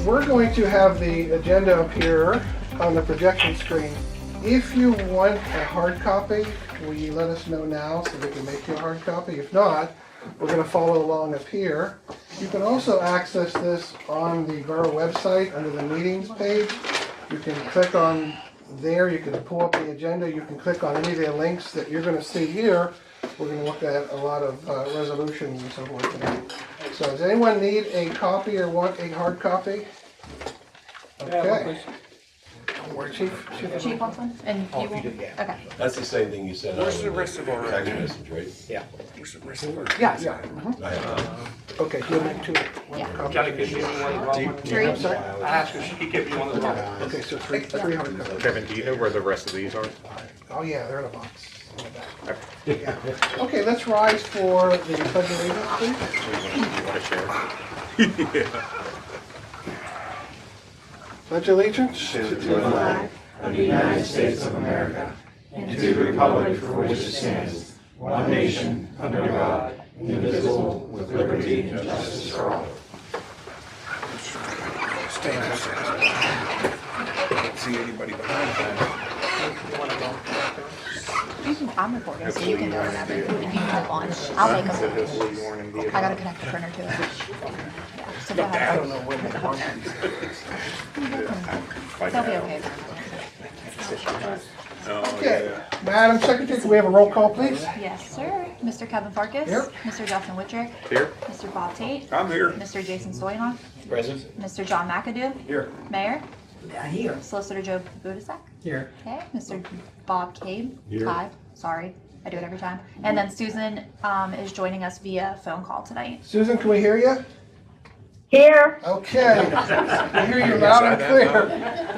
we're going to have the agenda up here on the projection screen. If you want a hard copy, will you let us know now so we can make you a hard copy? If not, we're going to follow along up here. You can also access this on the borough website under the meetings page. You can click on there, you can pull up the agenda, you can click on any of the links that you're going to see here. We're going to look at a lot of resolutions and so forth tonight. So does anyone need a copy or want a hard copy? Okay. Where Chief? Chief wants one? And you will? Okay. That's the same thing you said. Where's the rest of our text message, right? Yeah. Where's the rest of our? Yeah. I have Okay, you need two. Yeah. Gotta give you one. Three. I'm sorry? I asked her, she could give you one of the boxes. Okay, so three hard copies. Kevin, do you know where the rest of these are? Oh yeah, they're in a box. In the back. Yeah. Okay, let's rise for the pledge of allegiance, please. You want to share? Pledge allegiance To the flag of the United States of America and to the republic for which it stands, one nation, under God, indivisible, with liberty and justice for all. Stand. I don't see anybody behind. You can, I'm recording, so you can do whatever. If you click on, I'll make them. I gotta connect the printer to it. Yeah, so go I ahead. don't know when the They'll be okay. Okay, Madam Secretary, can we have a roll call, please? Yes, sir. Mr. Kevin Farkas. Here. Mr. Justin Wittrick. Here. Mr. Bob Tate. I'm here. Mr. Jason Stoyanov. Present. Mr. John McAdoo. Here. Mayor. Here. Solicitor Joe Budasek. Here. Okay, Mr. Bob Cabe. Here. Hi, sorry, I do it every time. And then Susan is joining us via phone call tonight. Susan, can we hear you? Here. Okay. We hear you loud and clear.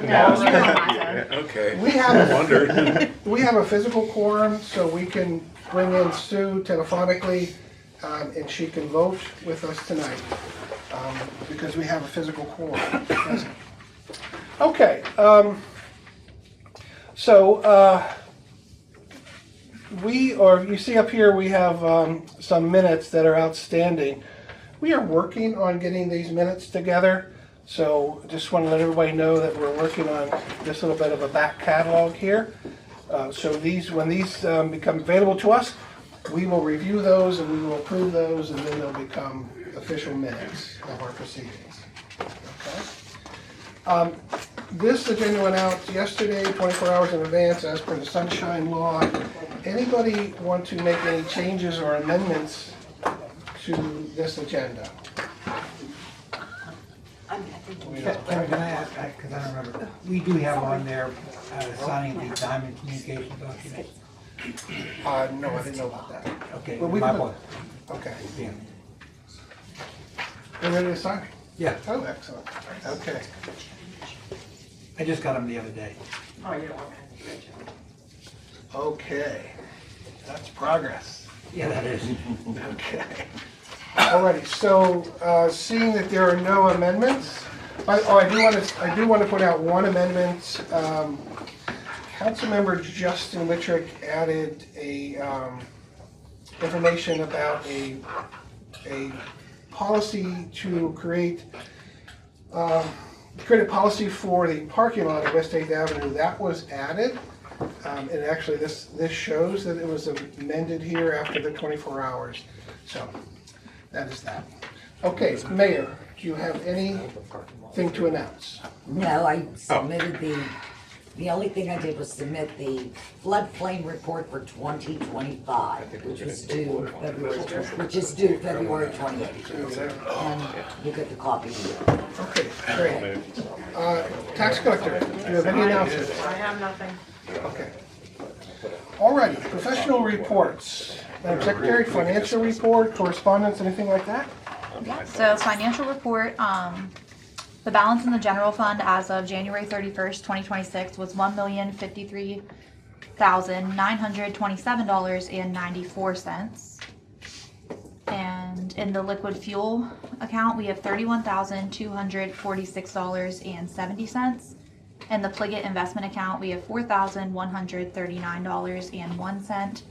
No, you're on my phone. Okay. We have Wondered. we have a physical quorum, so we can bring in Sue telephonically, and she can vote with us tonight, because we have a physical quorum present. Okay, you see up here, we have some minutes that are outstanding. We are working on getting these minutes together, so just want to let everybody know that we're working on this little bit of a back catalog here. So when these become available to us, we will review those and we will approve those, and then they'll become official minutes of our proceedings. Okay. This agenda went out yesterday, 24 hours in advance, as per the Sunshine Law. Anybody want to make any changes or amendments to this agenda? Kevin, can I ask, because I don't remember, we do have on there signing the Diamond Communications document. No, I didn't know about that. Okay, Well, we my can- fault. Okay. Yeah. You ready to sign? Yeah, Oh, excellent. Okay. I just got them the other day. Okay. That's progress. Yeah, that is. Okay. Alrighty, so seeing that there are no amendments, I do want to put out one amendment. Councilmember Justin Wittrick added a information about a policy to create a policy for the parking lot at West 8th Avenue. That was added. And actually, this shows that it was amended here after the 24 hours. So that is that. Okay, Mayor, do you have anything to announce? No, I submitted the only thing I did was submit the floodplain report for 2025, which is due February 28th. And you get the copy here. Okay, great. Tax collector, do you have any announcements? I have nothing. Okay. All righty, professional reports. Madam Secretary, financial report, correspondence, anything like that? Yeah, so financial report, the balance in the general fund as of January 31st, 2026 was $1,053,927.94. And in the liquid fuel account, we have $31,246.70. In the Pliget investment account, we have $4,139.01.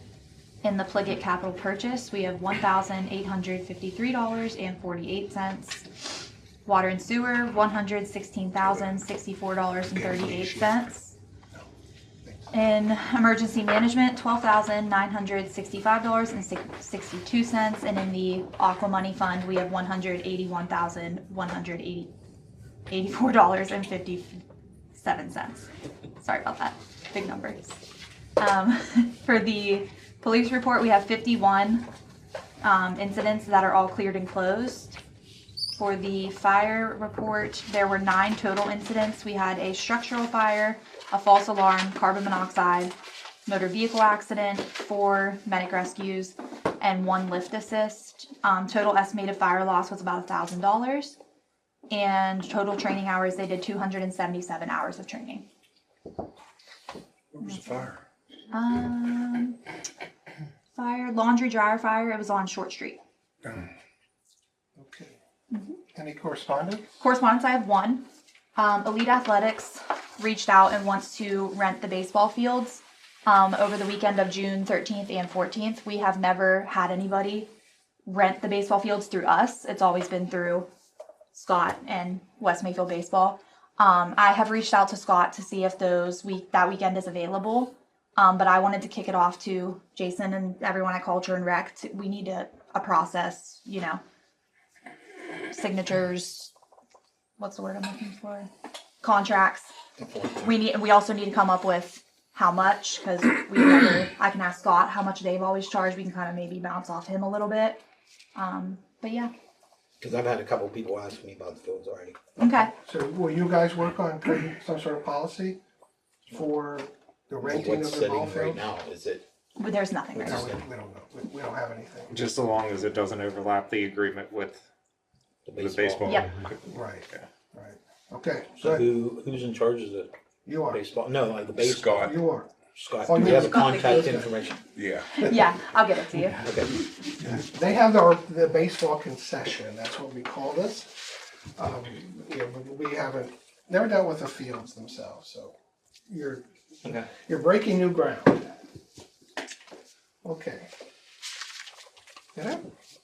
In the Pliget capital purchase, we have $1,853.48. Water and sewer, $116,064.38. In emergency management, $12,965.62, and in the Aqua Money Fund, we have $181,184.57. Sorry about that, big numbers. For the police report, we have 51 incidents that are all cleared and closed. For the fire report, there were 9 total incidents. We had a structural fire, a false alarm, carbon monoxide, motor vehicle accident, 4 medic rescues, and 1 lift assist. Total estimated fire loss was about $1,000. And total training hours, they did 277 hours of training. Where was the fire? Fire, laundry dryer fire, it was on Short Street. Okay. Any correspondence? Correspondence, I have 1. Elite Athletics reached out and wants to rent the baseball fields over the weekend of June 13th and 14th. We have never had anybody rent the baseball fields through us. It's always been through Scott and West Mayfield Baseball. I have reached out to Scott to see if that weekend is available. But I wanted to kick it off to Jason and everyone at Culture and Rec. We need a process, signatures. What's the word I'm looking for? Contracts. We also need to come up with how much, because I can ask Scott how much they've always charged. We can kind of maybe bounce off him a little bit. But yeah. Because I've had a couple of people ask me about the fields already. Okay. So will you guys work on putting some sort of policy for the renting What's of the ball sitting right field? now, is it? But there's nothing right No, now. we don't know. We don't have anything. Just as long as it doesn't overlap the agreement with the baseball. Yep. Right, right. Okay, So good. who's in charge of the You are. baseball? No, like the baseball. Scott. You are. Scott, Oh, do we yeah, have the Scott contact McPherson. information? Yeah. Yeah, I'll give it to you. Okay. They have the baseball concession, that's what we call this. We haven't, never dealt with the fields themselves, so you're breaking new ground. Okay. Yeah?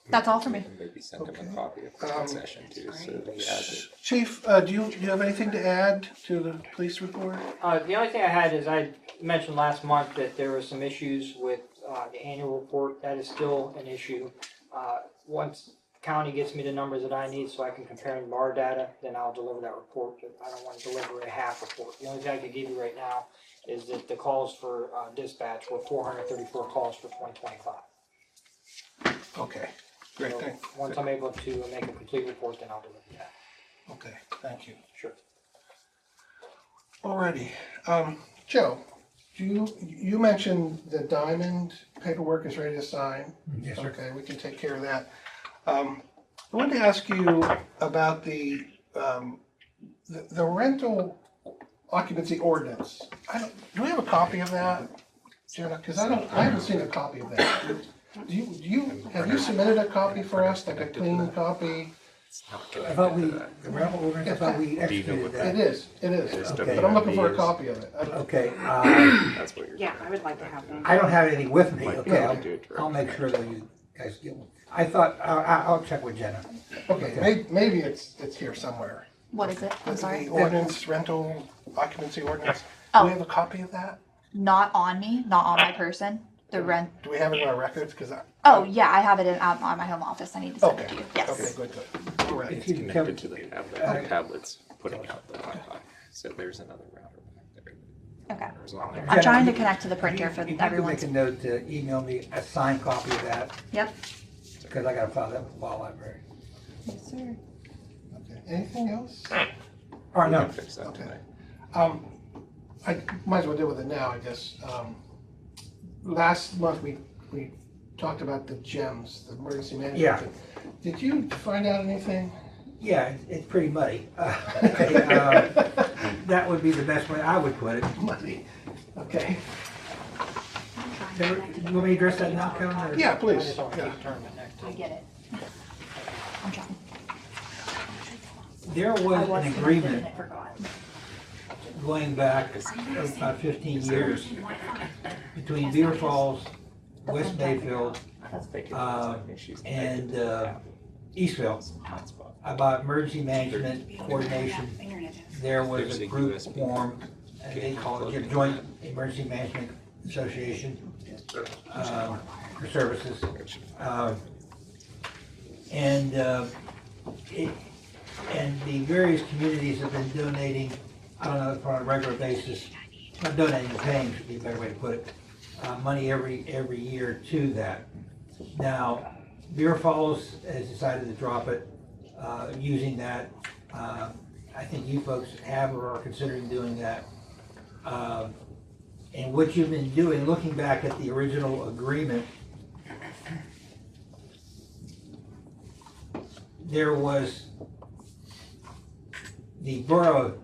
That's all for me. Maybe send him Okay. a copy of the concession too, so that he has it. Chief, do you have anything to add to the police report? The only thing I had is I mentioned last month that there were some issues with the annual report. That is still an issue. Once the county gets me the numbers that I need so I can compare them to our data, then I'll deliver that report. But I don't want to deliver a half report. The only thing I can give you right now is that the calls for dispatch were 434 calls for 2025. Okay, great, So thanks. once I'm able to make a complete report, then I'll deliver that. Okay, thank you. Sure. Alrighty, Joe, you mentioned the Diamond paperwork is ready to sign. Yes, sir. Okay, we can take care of that. I wanted to ask you about the rental occupancy ordinance. Do we have a copy of that, Jenna? Because I haven't seen a copy of that. Have you submitted a copy for us, like a clean copy? I thought the rental ordinance, I thought we executed that. It is, Okay. but I'm looking for a copy of it. Okay, That's what you're. Yeah, I would like to have one. I don't have anything with me, okay, Yeah. I'll make sure that you guys get one. I thought, I'll check with Jenna. Okay, maybe it's here somewhere. What is it? I'm sorry. The ordinance, rental occupancy ordinance. Do Oh. we have a copy of that? Not on me, not on my person. The rent. Do we have it in our records? Because Oh yeah, I have it on my home office. I need to send it to you. Yes. Okay, good. All right. If you can Connected come- to the tablet. The tablet's putting out the Wi-Fi, so there's another router back there. Okay. As long as I'm trying to connect to the printer for If you everyone's. can make a note to email me a signed copy of that, Yep. because I gotta file that with the law library. Yes, sir. Okay. Anything else? Or we no, can fix that Okay. tonight. I might as well deal with it now, I guess. Last month, we talked about the GEMS, the emergency management. Yeah. thing. Did you find out anything? yeah, it's pretty muddy. That would be the best way I would put it. Money. Okay. You want me to address that now, Kevin? or- Yeah, I please. just don't Yeah. keep tournament next. I get it. I'm trying. There was an agreement I forgot. going back about 15 years between Beaver Falls, West Mayfield, That's and Eastville, Hotspot. about emergency management coordination. There was a group formed, and they call it the Joint Emergency Management Association, for services. And the various communities have been donating, I don't know if on a regular basis, not donating, paying should be a better way to put it, money every year to that. Now, Beer Falls has decided to drop it, using that. I think you folks have or are considering doing that. And what you've been doing, looking back at the original agreement, there was, the borough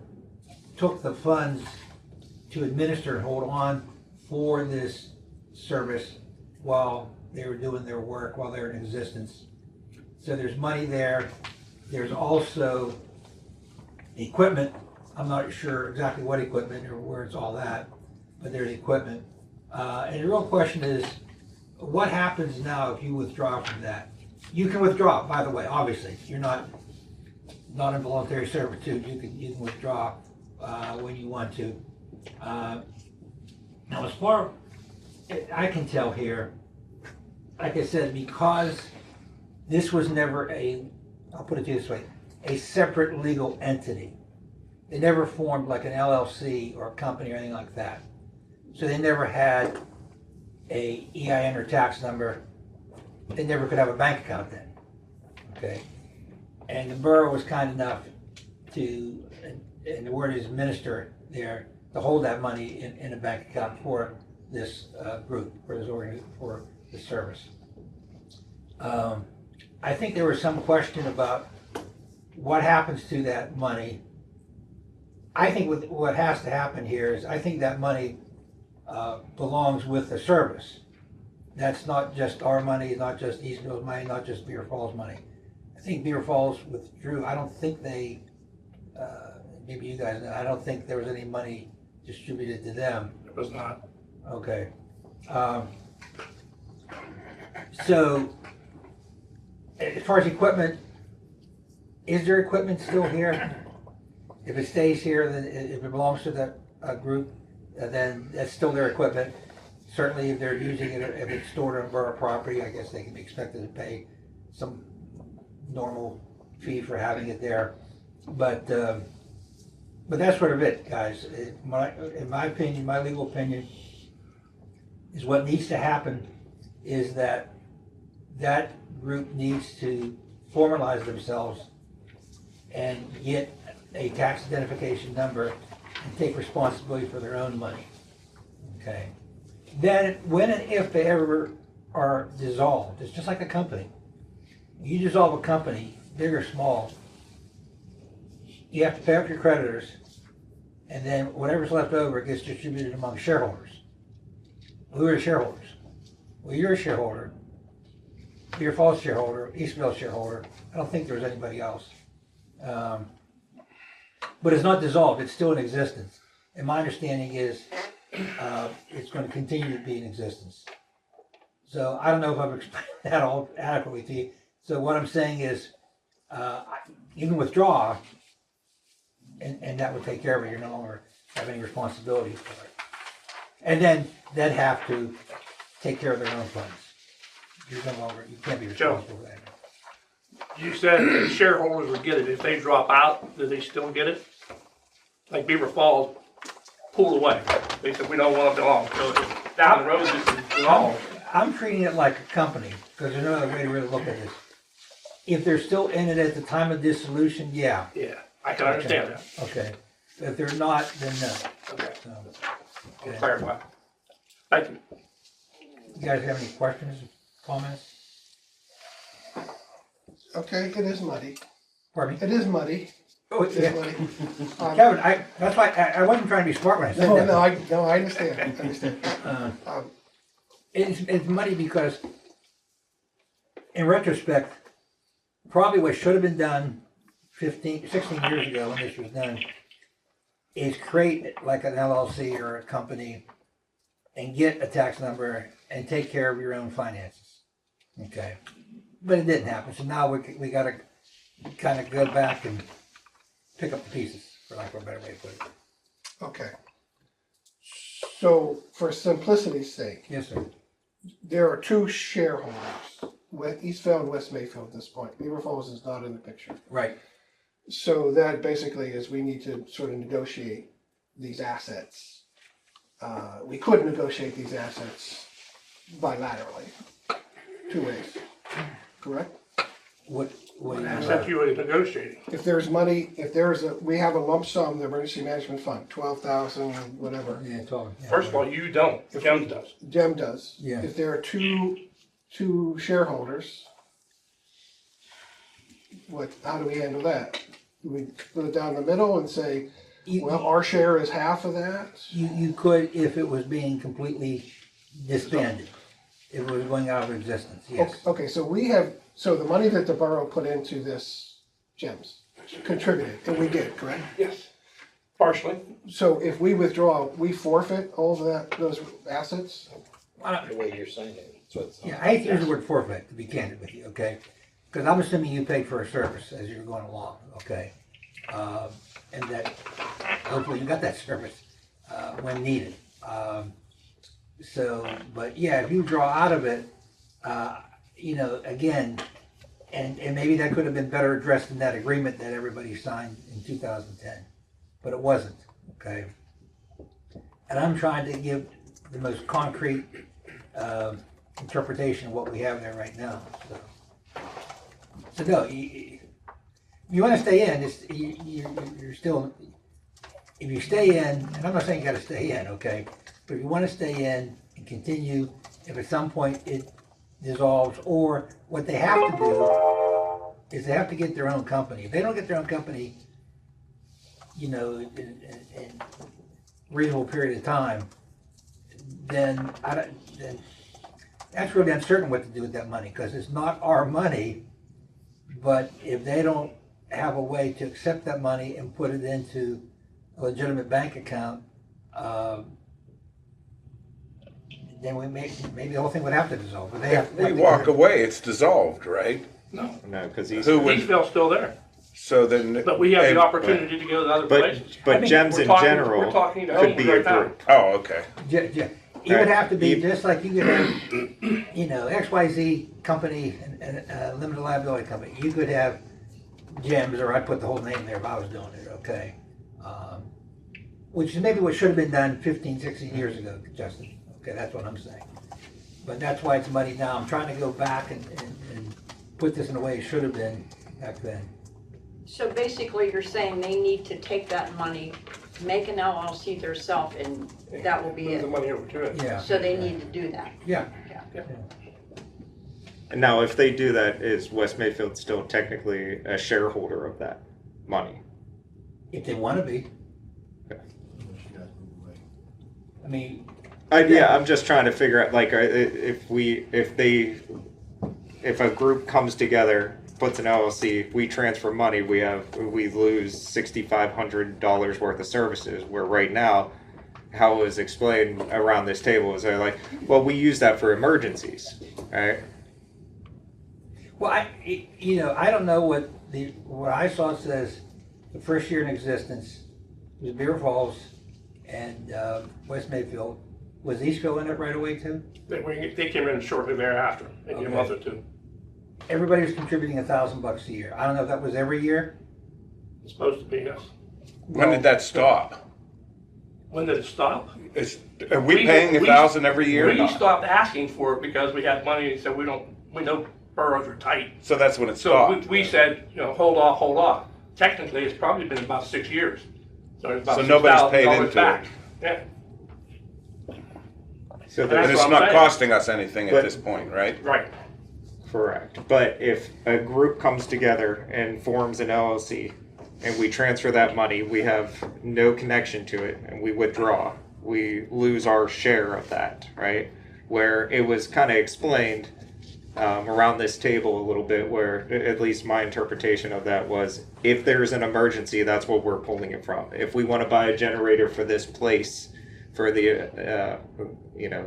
took the funds to administer and hold on for this service while they were doing their work, while they're in existence. So there's money there. There's also equipment. I'm not sure exactly what equipment or where it's all at, but there's equipment. And the real question is, what happens now if you withdraw from that? You can withdraw, by the way, obviously. You're not in voluntary servitude. You can withdraw when you want to. Now, as far as I can tell here, like I said, because this was never I'll put it to you this way, a separate legal entity. They never formed like an LLC or a company or anything like that. So they never had a EIN or tax number. They never could have a bank account then, okay? And the borough was kind enough to, and the word is administer there, to hold that money in a bank account for this group, for this service. I think there was some question about what happens to that money. I think what has to happen here is, I think that money belongs with the service. That's not just our money, not just Eastville's money, not just Beer Falls money. I think Beer Falls withdrew. I don't think they, maybe you guys know, I don't think there was any money distributed to them. It was not. Okay. So, as far as equipment, is there equipment still here? If it stays here, then if it belongs to that group, then that's still their equipment. Certainly, if they're using it, if it's stored on borough property, I guess they can be expected to pay some normal fee for having it there. But that's sort of it, guys. In my opinion, my legal opinion, is what needs to happen is that group needs to formalize themselves and get a tax identification number and take responsibility for their own money. Okay. Then, when and if they ever are dissolved, it's just like a company. You dissolve a company, big or small, you have to pay off your creditors, and then whatever's left over gets distributed among shareholders. Who are the shareholders? Well, you're a shareholder, Beer Falls shareholder, Eastville shareholder. I don't think there's anybody else. But it's not dissolved, it's still in existence. And my understanding is it's going to continue to be in existence. So I don't know if I've explained that all adequately to you. So what I'm saying is you can withdraw and that would take care of it. You no longer have any responsibility for it. And then they'd have to take care of their own funds. You can't be responsible for that. You said that shareholders would get it. If they drop out, do they still get it? Like Beaver Falls pulled away. They said, we don't want it belong. So if down the road, this is dissolved. I'm treating it like a company, because there's no other way to really look at this. If they're still in it at the time of dissolution, yeah. Yeah, I can understand that. Okay. If they're not, then no. Okay, So, I'll okay. clarify. Thank you. You guys have any questions, comments? Okay, it is muddy. Pardon me? It is muddy. Oh, It is yeah. muddy. Kevin, that's why I wasn't trying to be smart when I said that. I understand. I understand. It's muddy because, in retrospect, probably what should have been done 16 years ago when this was done is create like an LLC or a company and get a tax number and take care of your own finances. Okay. but it didn't happen. So now we got to kind of go back and pick up the pieces, for lack of a better way to put it. Okay. So for simplicity's sake, Yes, sir. there are two shareholders, with Eastvale and West Mayfield at this point. Beaver Falls is not in the picture. Right. So that basically is we need to sort of negotiate these assets. We could negotiate these assets bilaterally, two ways, correct? What Except you were negotiating. If there's money, we have a lump sum, the emergency management fund, 12,000, whatever. Yeah, it's all. Yeah. First of all, you don't, Jim does. Jem does. Yeah. If there are two shareholders, how do we handle that? Do we put it down the middle and say, well, our share is half of that? You could, if it was being completely disbanded, if it was going out of existence, yes. Okay, so the money that the borough put into this Gems contributed, and we did, correct? Yes. Partially. So if we withdraw, we forfeit all of those assets? The way you're saying it. So it's, Yeah, I hate to use the word forfeit, to be candid with you, okay? Because I'm assuming you paid for a service as you're going along, okay? And that hopefully you got that service when needed. But yeah, if you draw out of it, again, and maybe that could have been better addressed in that agreement that everybody signed in 2010, but it wasn't, okay? And I'm trying to give the most concrete interpretation of what we have there right now. So no, you want to stay in. You're still. If you stay in, and I'm not saying you got to stay in, okay, but if you want to stay in and continue, if at some point it dissolves, or what they have to do is they have to get their own company. If they don't get their own company, in a reasonable period of time, then that's really uncertain what to do with that money, because it's not our money. But if they don't have a way to accept that money and put it into a legitimate bank account, then maybe the whole thing would have to dissolve. But they have, If we walk away, it's dissolved, right? No. No, because he's. Who would, Eastvale's still there, so then. but we have the and- opportunity to go to other places. But gems We're in talking- general we're talking to could homes be a right now. group. Oh, okay. It would have to be just like you could have, XYZ company and limited liability company. You could have Gems, or I'd put the whole name there if I was doing it, okay? Which is maybe what should have been done 15, 16 years ago, Justin. Okay, that's what I'm saying. But that's why it's muddy now. I'm trying to go back and put this in a way it should have been back then. So basically, you're saying they need to take that money, make an LLC theirself, and that will be Move the it. money over to it. Yeah. So they need to do that. Yeah. And now, if they do that, is West Mayfield still technically a shareholder of that money? If they want to be. I mean, Yeah, I'm just trying to figure out, like, if a group comes together, puts an LLC, if we transfer money, we lose $6,500 worth of services. Where right now, how it was explained around this table is they're like, well, we use that for emergencies, right? well, I don't know what I saw. It says the first year in existence was Beaver Falls and West Mayfield. Was Eastville in it right away too? They came in shortly thereafter, maybe a month or two. Everybody was contributing $1,000 a year. I don't know if that was every year. It's supposed to be, yes. When did that stop? When did it stop? Are we paying $1,000 every year? or We not? stopped asking for it because we had money and said we know boroughs are tight. So that's when it So stopped. we said, hold off. Technically, it's probably been about 6 years. So it's about So nobody's paid $6,000 into back. it. Yeah. So And And that's it's what I'm not saying. costing us anything at But- this point, right? Right. Correct. But if a group comes together and forms an LLC and we transfer that money, we have no connection to it and we withdraw, we lose our share of that, right? Where it was kind of explained around this table a little bit, where at least my interpretation of that was, if there's an emergency, that's what we're pulling it from. If we want to buy a generator for this place, for the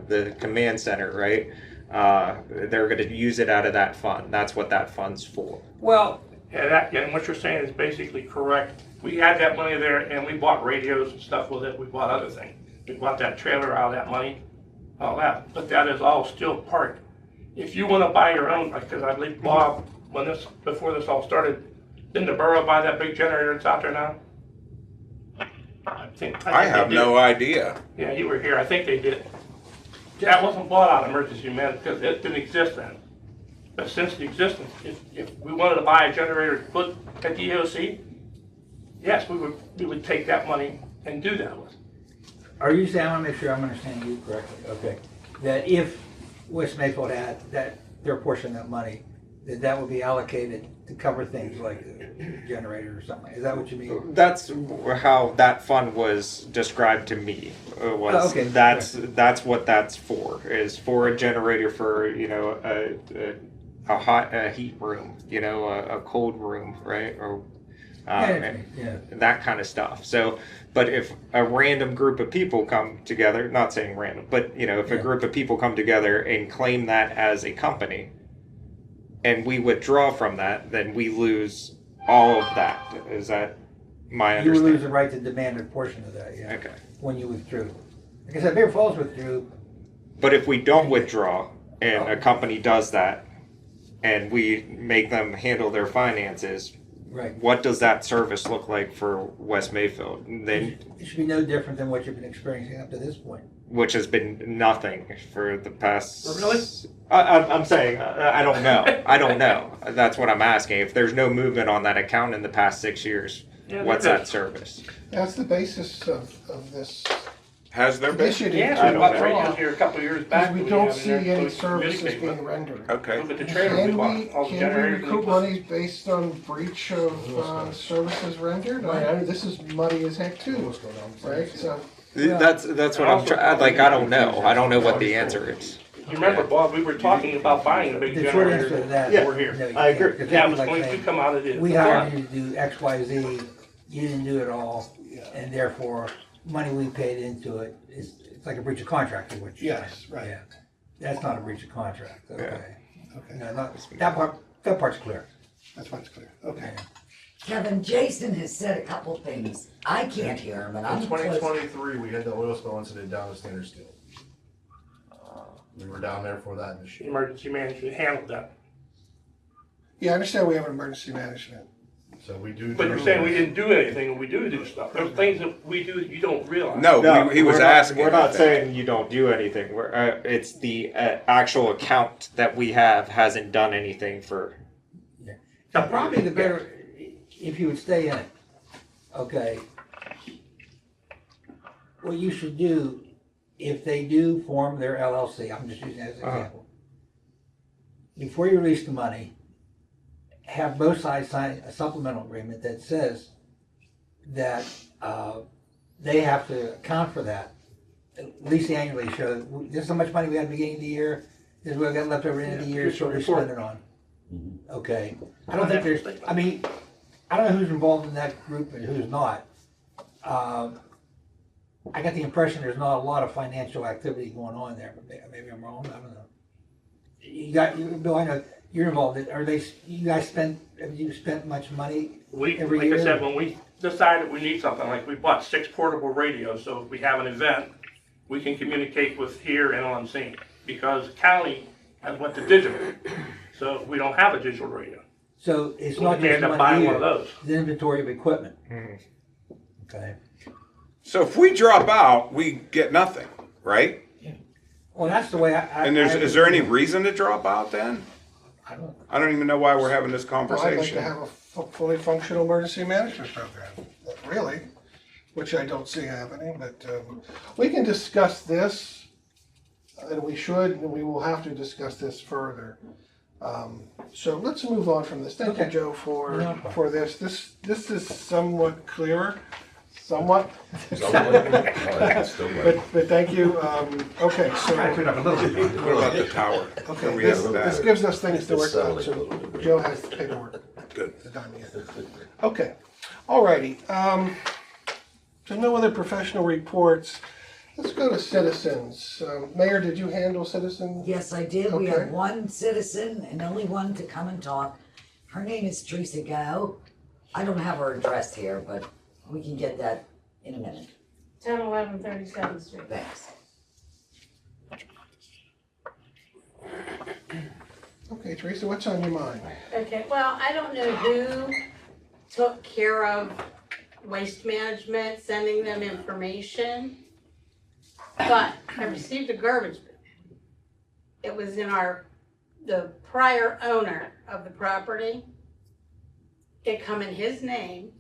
the command center, right? They're going to use it out of that fund. That's what that fund's for. Well, Yeah, and what you're saying is basically correct. We had that money there and we bought radios and stuff with it. We bought other things. We bought that trailer out of that money, all that. But that is all still part. If you want to buy your own, because I believe Bob, before this all started, didn't the borough buy that big generator that's out there now? I have no idea. Yeah, you were here. I think they did. That wasn't bought out of emergency management because it didn't exist then. But since the existence, if we wanted to buy a generator to put at the EOC, yes, we would take that money and do that with. are you saying, I want to make sure I'm understanding you correctly, okay, that if West Mayfield had their portion of that money, that would be allocated to cover things like a generator or something? Is that what you mean? That's how that fund was described to me. Okay. That's what that's for. Is for a generator for a heat room, a cold room, right? Or that kind of stuff. So, but if a random group of people come together, not saying random, but if a group of people come together and claim that as a company, and we withdraw from that, then we lose all of that. Is that my You would understanding? lose the right to demand a portion of that, yeah. Okay. When you withdrew. Like I said, Bear Falls withdrew. But if we don't withdraw and a company does that and we make them handle their finances, Right. what does that service look like for West Mayfield? Then, It should be no different than what you've been experiencing up to this point. which has been nothing for the past. Really? I'm saying I don't know. I don't know. That's what I'm asking. If there's no movement on that account in the past 6 years, Yeah, what's there that is. service? That's the basis of this Has there been? initiative. Yeah, I we don't bought know. radios here a couple of years back. Because we that don't have in see there, any posted in the services newspaper. being rendered. Okay. Look at the trailer we Can bought, we, all the can we generators. recoup monies based on breach of services rendered? I know this is muddy as heck too, right? So, That's what I'm trying. Like I don't know. I don't know what the answer is. You remember, Bob, we were talking about buying a big The short answer generator to that. over here. no, you I can't, agree. 'cause That that'd was be like going to saying, come out of the. we hired you to do X, Y, Z, you didn't do it all, and therefore, money we paid into it, it's like a breach of contract, is what you're saying. yes, right. Yeah. That's not a breach of contract, okay. Okay, No, that part's clear. that's why it's clear. Okay. Kevin, Jason has said a couple things. I can't hear him, and I'm In close. 2023, we had the oil spill incident down at Standard Steel. We were down there for that this year. Emergency management handled that. Yeah, I understand we have an emergency management. So we do. But you're saying we didn't do anything, and we do stuff. There's things that we do that you don't realize. No, he was we're not- asking. We're not I think. saying you don't do anything. It's the actual account that we have hasn't done anything for. Now, probably the better, if you would stay in it, okay. What you should do, if they do form their LLC, I'm just using that as an example. Before you release the money, have both sides sign a supplemental agreement that says that they have to account for that, at least annually, show, this is how much money we had at the beginning of the year, this is what we got left over at the end of the year, so we spend it on. Okay, I don't think there's, I mean, I don't know who's involved in that group and who's not. I got the impression there's not a lot of financial activity going on there, but maybe I'm wrong, I don't know. Bill, I know you're involved, have you spent much money every Like year? I said, when we decided we need something, like we bought 6 portable radios, so if we have an event, we can communicate with here and on scene. Because county has went to digital, so we don't have a digital radio. So it's So not we just end up money buying here, one of those. it's inventory of equipment. Okay, So if we drop out, we get nothing, right? well, that's the way I. And is there any reason to drop out then? I don't even know why we're having this Well, I'd like to conversation. have a fully functional emergency management program, really, which I don't see happening, but we can discuss this, and we should, and we will have to discuss this further. So let's move on from this. Thank you, Okay. Joe, No problem. for this. This is somewhat clearer, somewhat. Still waiting. But thank you. Okay, so. What about the tower? Okay, Where we this, have this that? gives us things to work on, It's settling a little so bit. Joe has the paperwork Good. done yet. Okay, alrighty, so no other professional reports. Let's go to citizens. Mayor, did you handle citizens? Yes, I did. We Okay. have one citizen and only one to come and talk. Her name is Teresa Go. I don't have her address here, but we can get that in a minute. 1011 37th Street. Thanks. Okay, Teresa, what's on your mind? Okay, well, I don't know who took care of waste management, sending them information, but I received a garbage bill. It was in the prior owner of the property. It come in his name,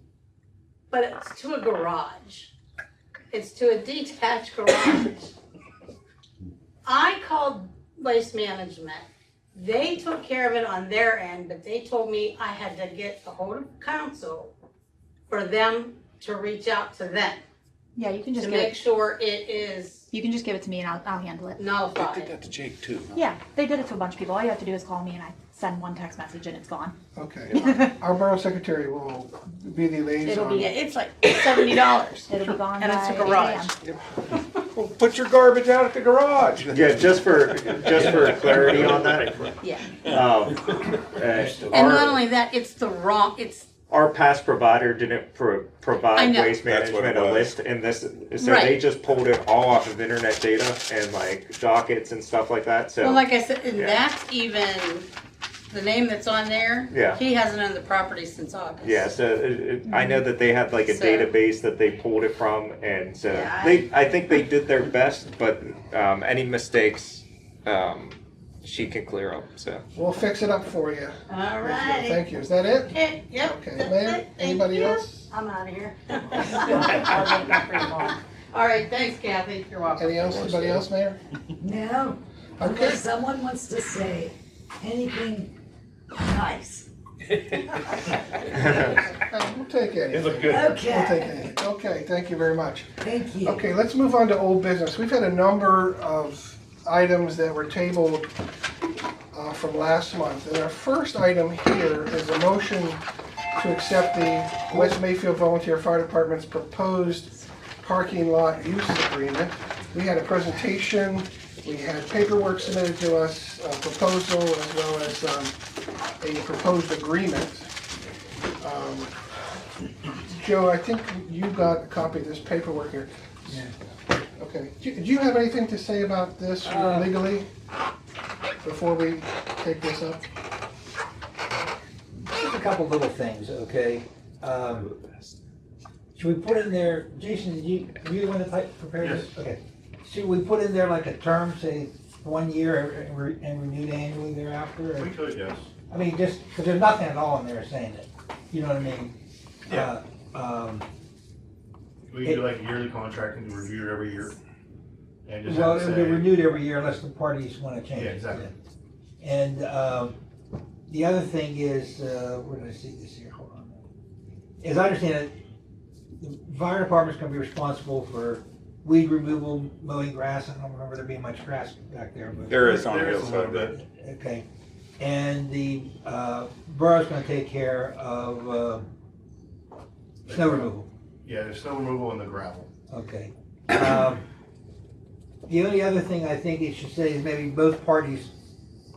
but it's to a garage. It's to a detached garage. I called Waste Management. They took care of it on their end, but they told me I had to get a hold of council for them to reach out to them Yeah, you can to just give make it, sure it is you can just give it to me and I'll handle it. They did nullified. that to Jake too. Yeah, they did it to a bunch of people. All you have to do is call me and I send one text message and it's gone. Okay. Our borough secretary will be the liaison. It'll be- Yeah, it's like $70. It'll be gone And by it's a 8 garage. a.m. Well, put your garbage out at the garage. Yeah, just for clarity on that, Yeah. uh, And not our, only that, it's the wrong, it's, our past provider didn't I provide know. Waste That's what Management it a was. list in this, so Right. they just pulled it all off of internet data and like dockets and stuff like that, so. well, like I said, and Yeah. that's even, the name that's on there. Yeah. He hasn't owned the property since August. Yeah, so I know that they had like a So- database that they pulled it from, and so Yeah, I think they did their best, but any mistakes, she can clear up. So We'll fix it up for you. All righty. Thank you. Is that it? Yep. Okay, that's Mayor, it. Thank anybody you. else? I'm out of here. All right, thanks Kathy, you're welcome. Anybody else, Mayor? No, Okay. unless someone wants to say anything nice. We'll take anything. It looked good. We'll take Okay, anything. Okay, thank you very much. thank you. Okay, let's move on to old business. We've had a number of items that were tabled from last month. And our first item here is a motion to accept the West Mayfield Volunteer Fire Department's proposed parking lot use agreement. We had a presentation, we had paperwork submitted to us, a proposal, as well as a proposed agreement. Joe, I think you got a copy of this paperwork here. Okay. Do you have anything to say about this legally before we take this up? Just a couple little things, okay? Should we put in there, Jason, you the one that prepared this? Yes. Okay. Should we put in there like a term, say, 1 year and renewed annually thereafter? or- We could, yes. I mean, just, because there's nothing at all in there saying it, you know what I mean? Yeah. Uh, We could do like a yearly contract and review it every year. And just Well, have it'll to be say, renewed every year unless the parties want to change it. Yeah, exactly. And the other thing is, where did I see this here? Hold on. As I understand it, the fire department's gonna be responsible for weed removal, mowing grass. I don't remember there being much grass back there, but. There is on the There is a hillside, little but bit. Okay. And the borough's gonna take care of snow removal. Yeah, there's snow removal and the gravel. Okay. The only other thing I think it should say is maybe both parties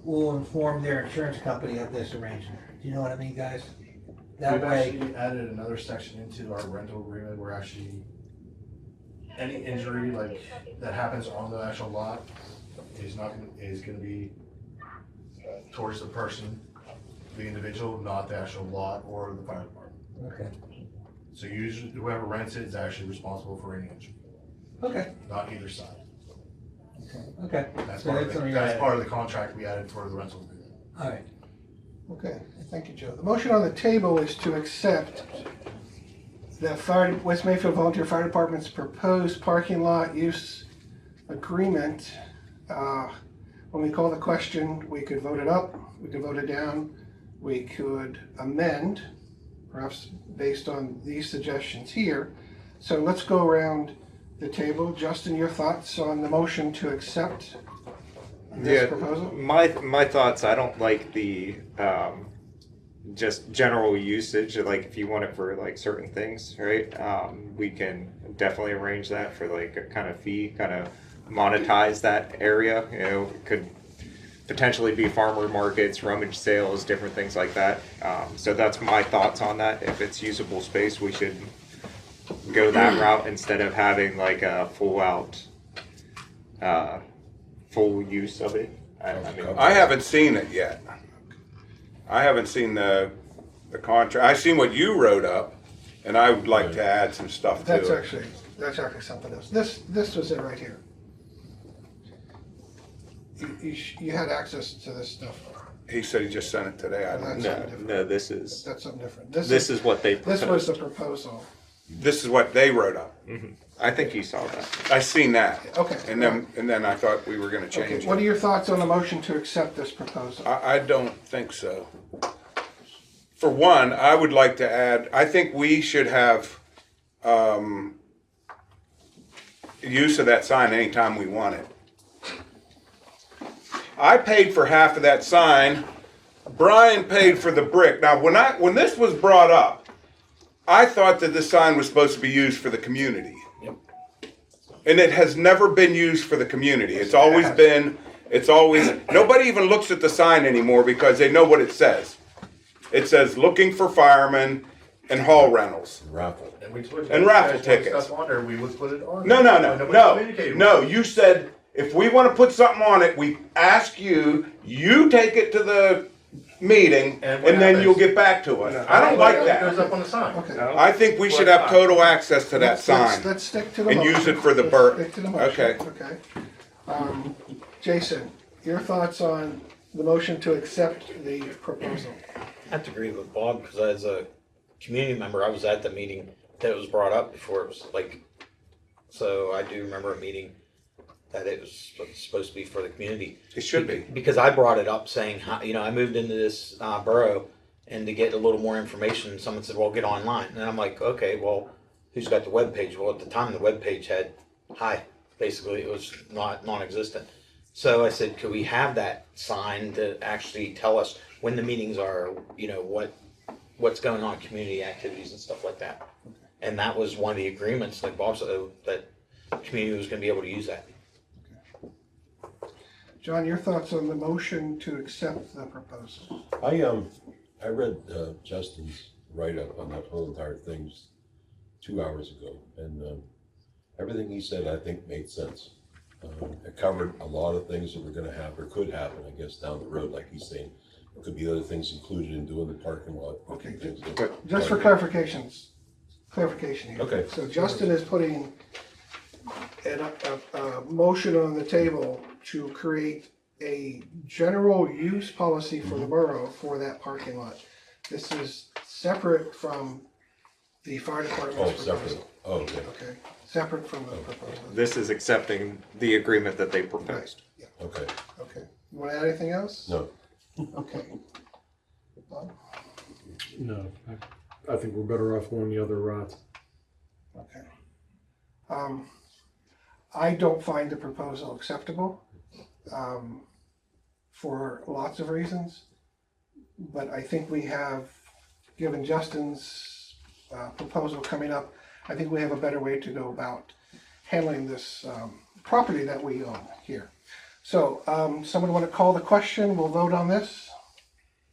will inform their insurance company of this arrangement. Do you know what I mean, guys? That We've way, actually added another section into our rental agreement where actually any injury like that happens on the actual lot is gonna be towards the person, the individual, not the actual lot or the fire department. okay, So usually whoever rents it is actually responsible for any injury, okay, not either side. okay. That's So part of that's the, something that's I- part of the contract we added for the rental agreement. All right. Okay, thank you, Joe. The motion on the table is to accept the West Mayfield Volunteer Fire Department's proposed parking lot use agreement. When we call the question, we could vote it up, we could vote it down, we could amend, perhaps based on these suggestions here. So let's go around the table. Justin, your thoughts on the motion to accept this proposal? my thoughts. I don't like the just general usage, like if you want it for like certain things, right? We can definitely arrange that for like a kind of fee, kind of monetize that area. You know, it could potentially be farmer markets, rummage sales, different things like that. So that's my thoughts on that. If it's usable space, we should go that route instead of having like a full use of it. I mean, I haven't seen it yet. I haven't seen the contract. I've seen what you wrote up, and I would like to add some stuff to That's it. actually something else. This was it right here. You had access to this stuff. He said he just sent it today. I don't know. no, this is That's something different. this is what they This proposed. was the proposal. This is what they wrote up. I think you saw that. I seen that. Okay. And then I thought we were gonna change Okay, it. what are your thoughts on the motion to accept this proposal? I don't think so. For one, I would like to add, I think we should have use of that sign anytime we want it. I paid for half of that sign. Brian paid for the brick. Now, when this was brought up, I thought that this sign was supposed to be used for the community. And it has never been used for the community. It's always, nobody even looks at the sign anymore because they know what it says. It says, looking for firemen and hall rentals. Raffle. And raffle tickets. Stuff on there, we would put it on. No, you said, if we want to put something on it, we ask you, you take it to the meeting, and then you'll get back to us. I don't like It goes that. up on the sign. Okay. I think we should have total access to that sign. Let's stick to the and motion. use it for the Let's bur- stick to the motion. Okay. Okay. Jason, your thoughts on the motion to accept the proposal? I have to agree with Bob, because as a community member, I was at the meeting that it was brought up before. It was like, so I do remember a meeting that it was supposed to be for the community. It should be. Because I brought it up saying, you know, I moved into this borough, and to get a little more information, someone said, well, get online. And I'm like, okay, well, who's got the webpage? Well, at the time, the webpage had, hi, basically, it was non-existent. So I said, could we have that sign to actually tell us when the meetings are, you know, what's going on, community activities and stuff like that. And that was one of the agreements, like Bob said, that the community was gonna be able to use that. John, your thoughts on the motion to accept the proposal? I read Justin's write-up on that whole entire thing 2 hours ago, and everything he said, I think, made sense. It covered a lot of things that were gonna happen, or could happen, I guess, down the road, like he's saying. There could be other things included in doing the parking lot. Okay, things just for clarification here. Okay. So Justin is putting a motion on the table to create a general use policy for the borough for that parking lot. This is separate from the fire department's proposal. separate. Oh, okay. Okay, separate from the proposal. This is accepting the agreement that they proposed. Okay. Okay, you wanna add anything else? No. Okay. Bob? No, I think we're better off going the other route. Okay. I don't find the proposal acceptable, for lots of reasons. But I think we have, given Justin's proposal coming up, I think we have a better way to go about handling this property that we own here. So, someone want to call the question? We'll vote on this.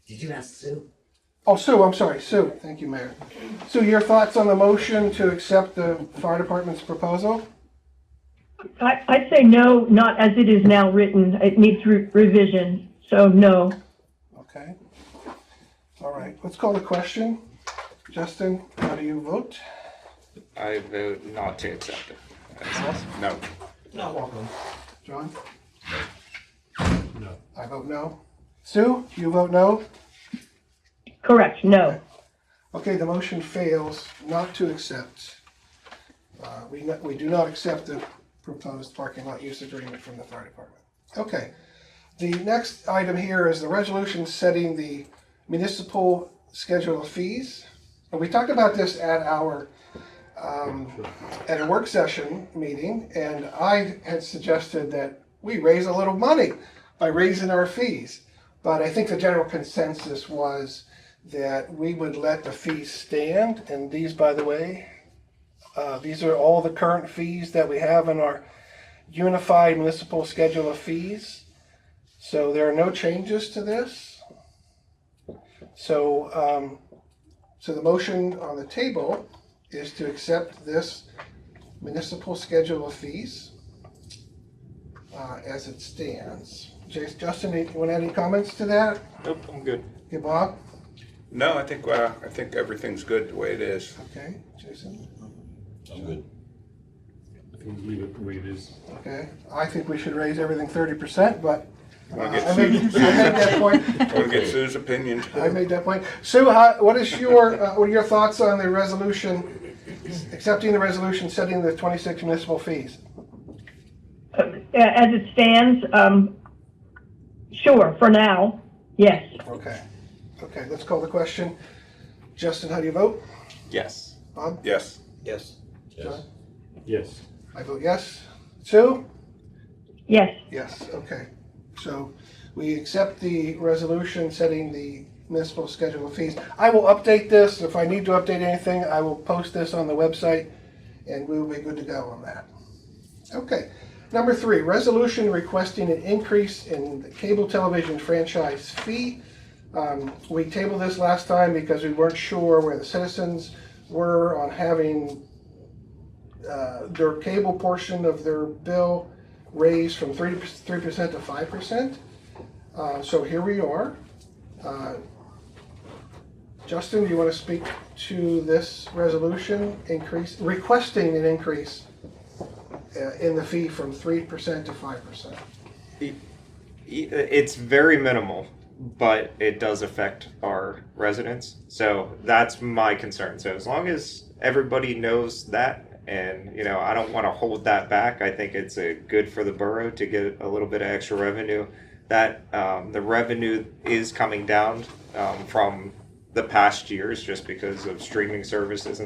Did you ask Sue? Oh, Sue, I'm sorry, Sue. Thank you, Mayor. Sue, your thoughts on the motion to accept the fire department's proposal? I'd say no, not as it is now written. It needs revision, so no. Okay. All right, let's call the question. Justin, how do you vote? I vote not to accept it. No. No. John? No. I vote no. Sue, you vote no? Correct, no. Okay, the motion fails not to accept. We do not accept the proposed parking lot use agreement from the fire department. Okay, the next item here is the resolution setting the municipal schedule of fees. And we talked about this at our at a work session meeting, and I had suggested that we raise a little money by raising our fees. But I think the general consensus was that we would let the fees stand. And these, by the way, these are all the current fees that we have in our unified municipal schedule of fees. So there are no changes to this. So, so the motion on the table is to accept this municipal schedule of fees as it stands. Justin, you want to add any comments to that? Nope, I'm good. Okay, Bob? No, I think everything's good the way it is. Okay, Jason? I'm good. I think we leave it the way it is. Okay, I think we should raise everything 30%, but Want to I made get that point. Want to get Sue's opinion too? I made that point. Sue, what are your thoughts on the resolution, accepting the resolution setting the 26 municipal fees? As it stands, sure, for now, yes. Okay. Okay, let's call the question. Justin, how do you vote? Yes. Bob? Yes. Yes. Yes. Yes. I vote yes. Sue? Yes. Yes, okay. So we accept the resolution setting the municipal schedule of fees. I will update this. If I need to update anything, I will post this on the website and we will be good to go on that. Okay. Number 3, resolution requesting an increase in the cable television franchise fee. We tabled this last time because we weren't sure where the citizens were on having their cable portion of their bill raised from 3% to 5%. So here we are. Justin, do you want to speak to this resolution requesting an increase in the fee from 3% to 5%? It's very minimal, but it does affect our residents. So that's my concern. So as long as everybody knows that, and I don't want to hold that back. I think it's good for the borough to get a little bit of extra revenue. That the revenue is coming down from the past years just because of streaming services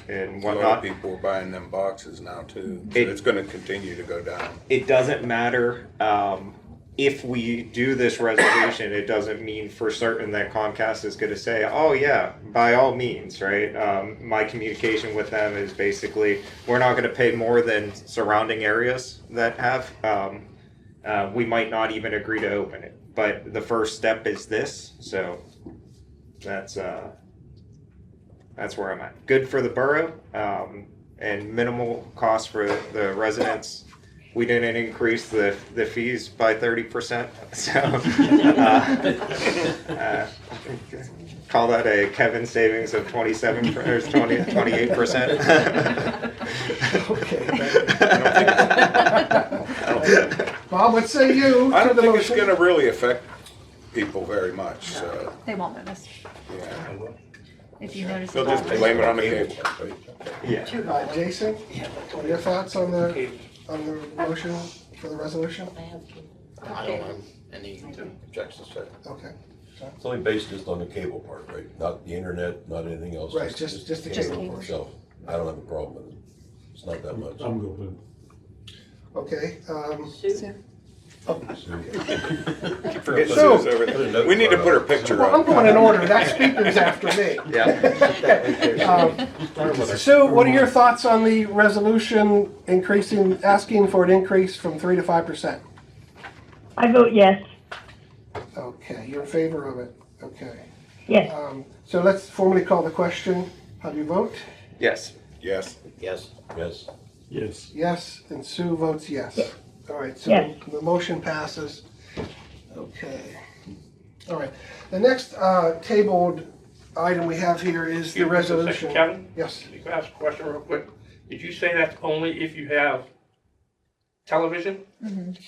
and A lot whatnot. of people are buying them boxes now too. So it's going to continue to go down. It doesn't matter if we do this resolution. It doesn't mean for certain that Comcast is going to say, "Oh yeah, by all means," right? My communication with them is basically, we're not going to pay more than surrounding areas that have. We might not even agree to open it, but the first step is this. So that's where I'm at. Good for the borough and minimal cost for the residents. We didn't increase the fees by 30%, so call that a Kevin savings of 28%. Okay. Bob, what say you? I to don't the think it's motion? going to really affect people very much. So They won't notice yeah, if you notice. they'll just blame it on the cable. Yeah. Jason, your thoughts on the motion for the resolution? I don't have any objections to it. Okay. It's only based just on the cable part, right? Not the internet, not anything else. Right, just the cable portion. itself. I don't have a problem with it. It's not that much. I'm good with it. Okay. Sue? Forget So- Sue's over there. We need to put her picture Well, I'm up. going in order. That speaker's after me. Sue, what are your thoughts on the resolution asking for an increase from 3% to 5%? I vote yes. Okay, you're in favor of it. Okay. Yes. So let's formally call the question. How do you vote? Yes. Yes. Yes. Yes. Yes. Yes, and Sue votes yes. All right, so Yes. the motion passes. Okay. All right. The next tabled item we have here is the Excuse me just a second, resolution. Kevin? Yes. Can I ask a question real quick? Did you say that's only if you have television?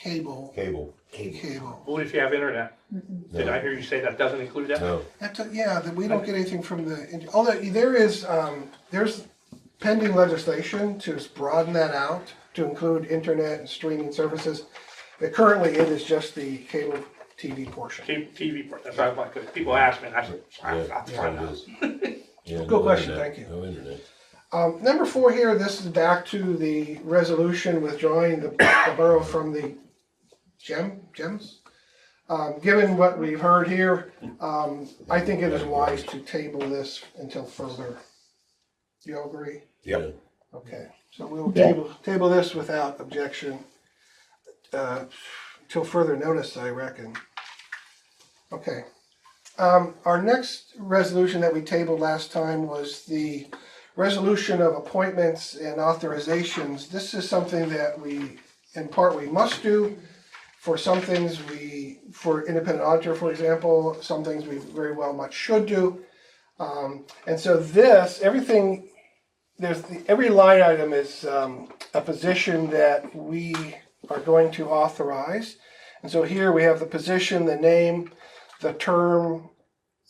Cable. Cable. Cable. What if you have internet? Did No. I hear you say that doesn't include that? No. Yeah, that we don't get anything from the, although there's pending legislation to broaden that out to include internet and streaming services. But currently it is just the cable TV portion. TV, that's what I like, 'cause people ask me, and I said, Yeah, that's so fine. it is. Yeah, Good no question, internet, thank you. No internet. Number 4 here, this is back to the resolution withdrawing the borough from the GEMS. Given what we've heard here, I think it is wise to table this until further. Do you all agree? Yep. Okay, so we will Yeah. table this without objection, till further notice, I reckon. Okay. Our next resolution that we tabled last time was the resolution of appointments and authorizations. This is something that we, in part, we must do. For some things for independent auditor, for example, some things we very well much should do. And so everything, every line item is a position that we are going to authorize. And so here we have the position, the name, the term,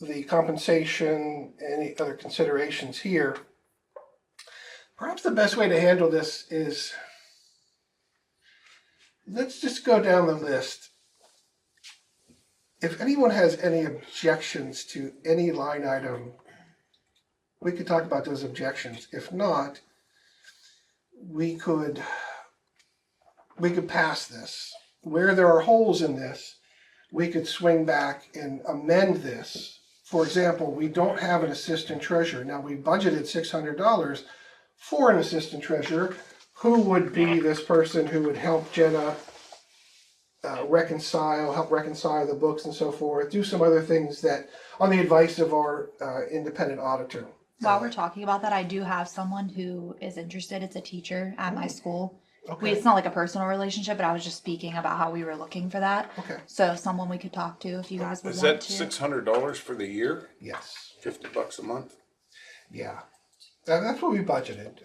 the compensation, any other considerations here. Perhaps the best way to handle this is, let's just go down the list. If anyone has any objections to any line item, we could talk about those objections. If not, we could pass this. Where there are holes in this, we could swing back and amend this. For example, we don't have an assistant treasurer. Now, we budgeted $600 for an assistant treasurer. Who would be this person who would help Jenna help reconcile the books and so forth, do some other things that, on the advice of our independent auditor. While we're talking about that, I do have someone who is interested. It's a teacher at my school. Okay. It's not like a personal relationship, but I was just speaking about how we were looking for that. Okay. So someone we could talk to if you guys would Is want that to. $600 for the year? Yes. $50 a month? Yeah. That's what we budgeted.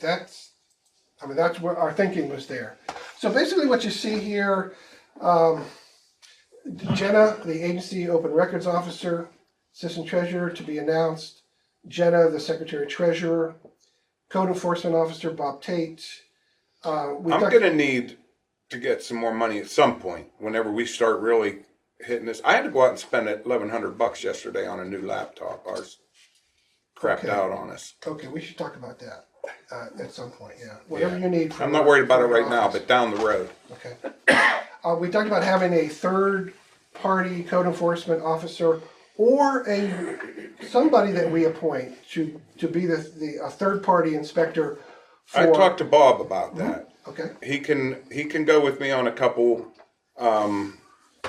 That's where our thinking was there. So basically what you see here, Jenna, the agency open records officer, assistant treasurer to be announced, Jenna, the secretary treasurer, code enforcement officer, Bob Tate. I'm gonna need to get some more money at some point, whenever we start really hitting this. I had to go out and spend $1,100 yesterday on a new laptop. Ours crapped out on us. Okay, we should talk about that at some point, yeah. Whatever you need. I'm not worried about it for your right now, office. but down the road. Okay. We talked about having a third-party code enforcement officer or somebody that we appoint to be a third-party inspector for. I talked to Bob about that. Okay. He can go with me on a couple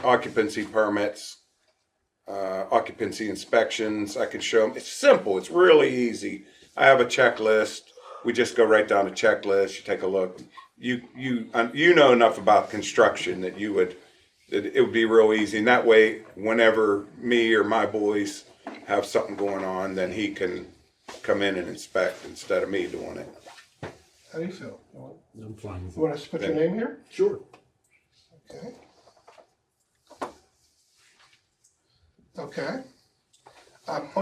occupancy permits, occupancy inspections. I can show him. It's simple. It's really easy. I have a checklist. We just go right down the checklist. You take a look. You know enough about construction that it would be real easy. And that way, whenever me or my boys have something going on, then he can come in and inspect instead of me doing it. How do you feel? I'm fine with You want us to put your name here? Sure. Okay. Okay.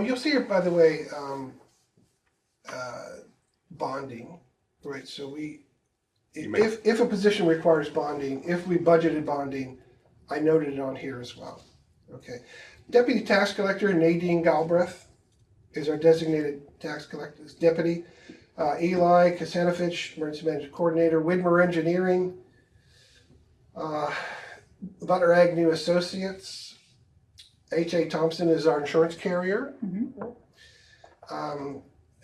You'll see here, by the way, bonding, right? So if a position requires bonding, if we budgeted bonding, I noted it on here as well. Okay. Deputy Tax Collector Nadine Galbraith is our designated tax collector deputy. Eli Kasanovich, Emergency Management Coordinator. Widmer Engineering. Butler Agnew Associates. H.A. Thompson is our insurance carrier.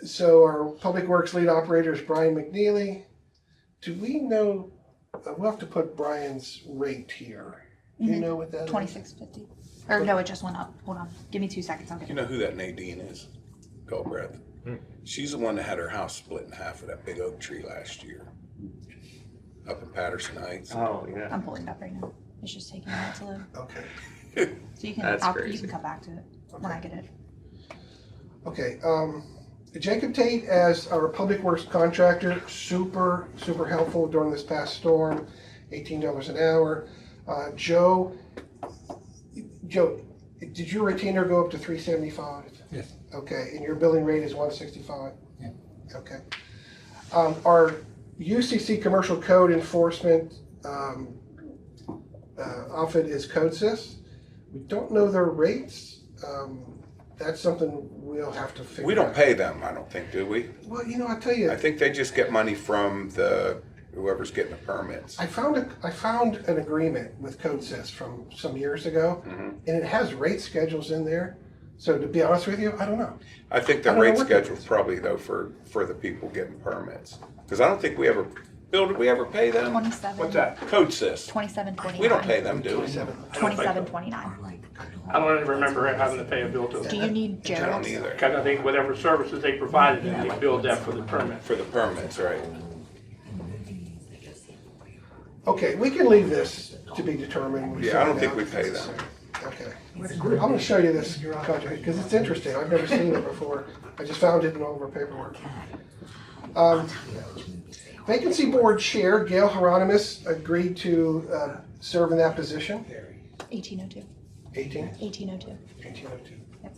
So our Public Works lead operator is Brian McNeely. Do we know, we'll have to put Brian's rate here. Do you know what that is? $26.50. Or no, it just went up. Hold on. Give me 2 seconds. I'll get You know who that Nadine is? Galbraith. She's the one that had her house split in half with that big oak tree last year. Up in Patterson Heights. Oh, yeah. I'm pulling it up right now. It's just taking a minute to load. Okay. So you can, That's you crazy. can come back to it when I get it. Okay, Jacob Tate as our Public Works contractor, super helpful during this past storm, $18 an hour. Joe, did your retainer go up to $375? Yes. Okay, and your billing rate is $165? Yeah. Okay. Our UCC Commercial Code Enforcement outfit is CodeSys. We don't know their rates. That's something we'll have to figure out. We don't pay them, I don't think, do we? Well, I tell you. I think they just get money from the whoever's getting the permits. I found an agreement with CodeSys from some years ago, and it has rate schedules in there. So to be honest with you, I don't know. I think the I don't know rate what that schedule's is. probably though for the people getting permits. Because I don't think we ever, Bill, did we ever pay them? 27. What's that? CodeSys. 27.29. We don't pay them, do we? 27.29. I don't even remember having to pay a bill to Do them. you need I don't Jared's? either. Because I think whatever services they provided, they billed that for the permit. For the permits, right. Okay, we can leave this to be determined. when Yeah, I don't find think out we if pay it's them. necessary. Okay. I'm gonna show you this contract, because it's interesting. I've never seen it before. I just found it in all of our paperwork. Vacancy Board Chair Gail Hieronymus agreed to serve in that position. 1802. 1802. 1802. Yep.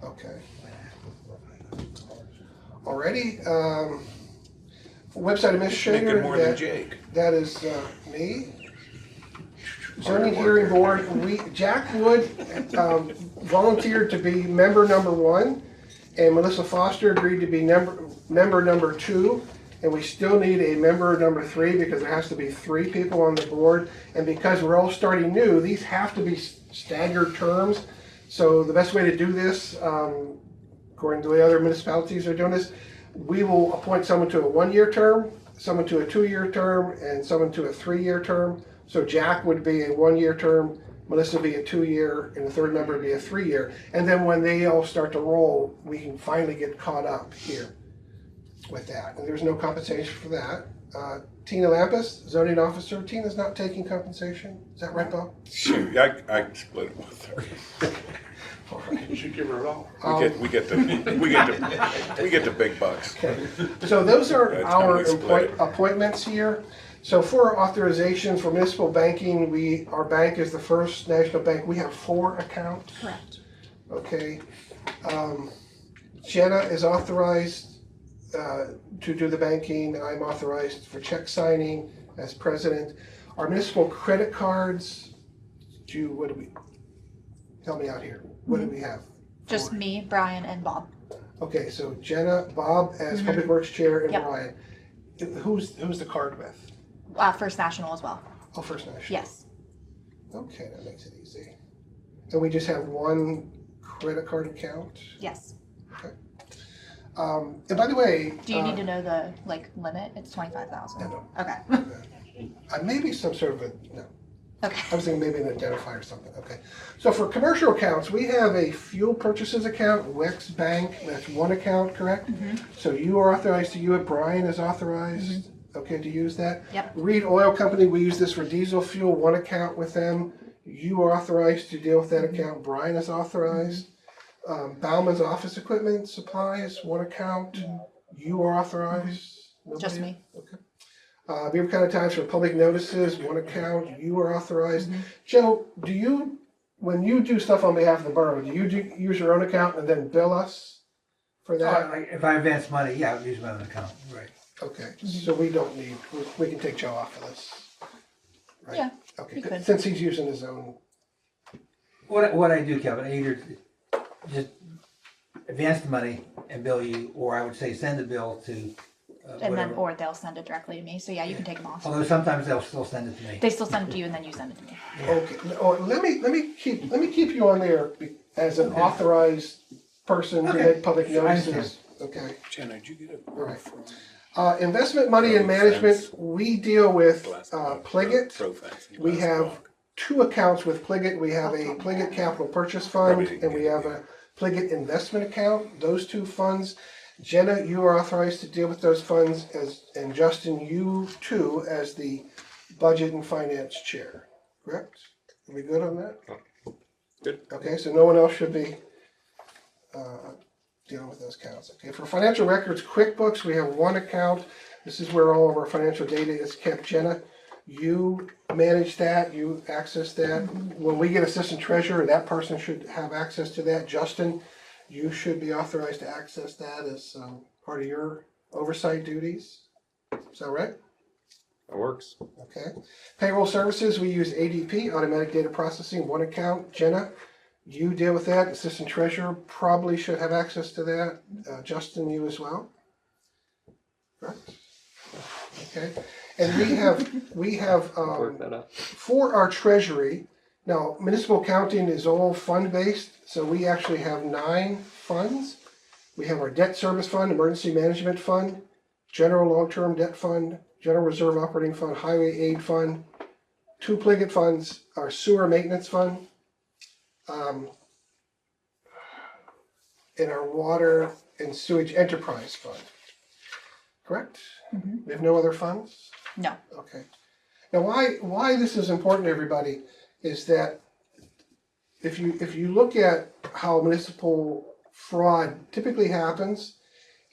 Okay. Alrighty, website administrator. Making more than Jake. That is me. Zoning Hearing Board, Jack Wood volunteered to be member number 1, and Melissa Foster agreed to be member number 2, and we still need a member number 3 because there has to be 3 people on the board, and because we're all starting new, these have to be staggered terms. So the best way to do this, according to the other municipalities are doing this, we will appoint someone to a 1-year term, someone to a 2-year term, and someone to a 3-year term. So Jack would be a 1-year term, Melissa would be a 2-year, and the third member would be a 3-year. And then when they all start to roll, we can finally get caught up here with that. And there's no compensation for that. Tina Lampus, zoning officer. Tina's not taking compensation. Is that right, Bob? Shoot, I split it with her. All right. You should give her it all. We get the big bucks. Okay. So those are That's how our we split it. appointments here. So for authorization for municipal banking, our bank is the First National Bank. We have 4 accounts. Correct. Okay. Jenna is authorized to do the banking. I'm authorized for check signing as president. Our municipal credit cards, help me out here. What do we have? Just me, Brian, and Bob. Okay, so Jenna, Bob as Public Works Chair, and Yep. Brian. Who's the card with? First National as well. Oh, First National. Yes. Okay, that makes it easy. And we just have 1 credit card account? Yes. And by the way. Do you need to know the limit? It's 25,000. No. Okay. Maybe some sort of no. Okay. I was thinking maybe an identifier or something, okay. So for commercial accounts, we have a fuel purchases account, Wex Bank, that's 1 account, correct? So you are authorized to use it, Brian is authorized, okay, to use that? Yep. Reed Oil Company, we use this for diesel fuel, 1 account with them. You are authorized to deal with that account, Brian is authorized. Bauman's Office Equipment Supplies, 1 account, you are authorized? Just Nobody? me. Okay. Beaver County Times for public notices, 1 account, you are authorized. Joe, when you do stuff on behalf of the borough, do you use your own account and then bill us for that? If I advance money, yeah, I'll use my own account, right. Okay, so we don't need, we can take Joe off of this. Right? Yeah, Okay, you could. since he's using his own, What I do, Kevin, I either just advance the money and bill you, or I would say send the bill to And then, whatever. or they'll send it directly to me. So yeah, you can take them off. Although sometimes they'll still send it to me. They still send it to you and then you send it to me. okay, oh, let me keep you on there as an authorized person to Okay. make public I understand. notices, okay? Jenna, did you get a Right. Investment money and management, we deal with Pliget. We have 2 accounts with Pliget. We have a Pliget Capital Purchase Fund and we have a Pliget Investment Account. Those 2 funds. Jenna, you are authorized to deal with those funds and Justin, you too, as the Budget and Finance Chair, correct? Are we good on that? Good. Okay, so no one else should be dealing with those accounts. Okay, for financial records, QuickBooks, we have 1 account. This is where all of our financial data is kept. Jenna, you manage that, you access that. When we get assistant treasurer, that person should have access to that. Justin, you should be authorized to access that as part of your oversight duties. Is that right? That works. Okay. Payroll services, we use ADP, automatic data processing, 1 account. Jenna, you deal with that. Assistant treasurer probably should have access to that. Justin, you as well. Correct? okay? And we have, Work that out. for our treasury, now municipal accounting is all fund-based, so we actually have 9 funds. We have our debt service fund, emergency management fund, general long-term debt fund, general reserve operating fund, highway aid fund, 2 Pliget funds, our sewer maintenance fund, and our water and sewage enterprise fund. Correct? We have no other funds? No. Okay. Now, why this is important to everybody is that if you look at how municipal fraud typically happens,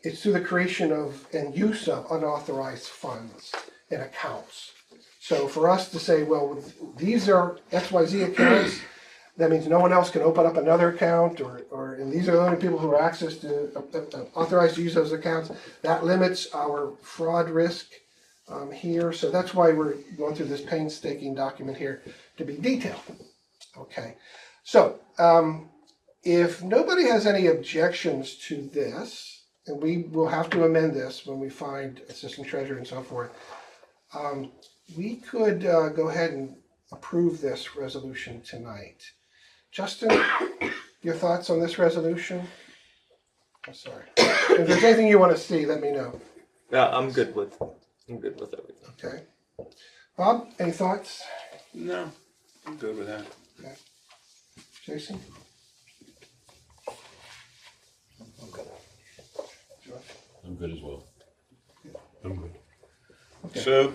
it's through the creation of and use of unauthorized funds and accounts. So for us to say, well, these are XYZ accounts, that means no one else can open up another account, and these are the only people who are access to authorized to use those accounts. That limits our fraud risk here. So that's why we're going through this painstaking document here to be detailed. Okay. So if nobody has any objections to this, and we will have to amend this when we find assistant treasurer and so forth, we could go ahead and approve this resolution tonight. Justin, your thoughts on this resolution? I'm sorry. If there's anything you want to see, let me know. Yeah, I'm good with everything. Okay. Bob, any thoughts? No, I'm good with that. Okay. Jason? I'm good as well. I'm good. Okay. So,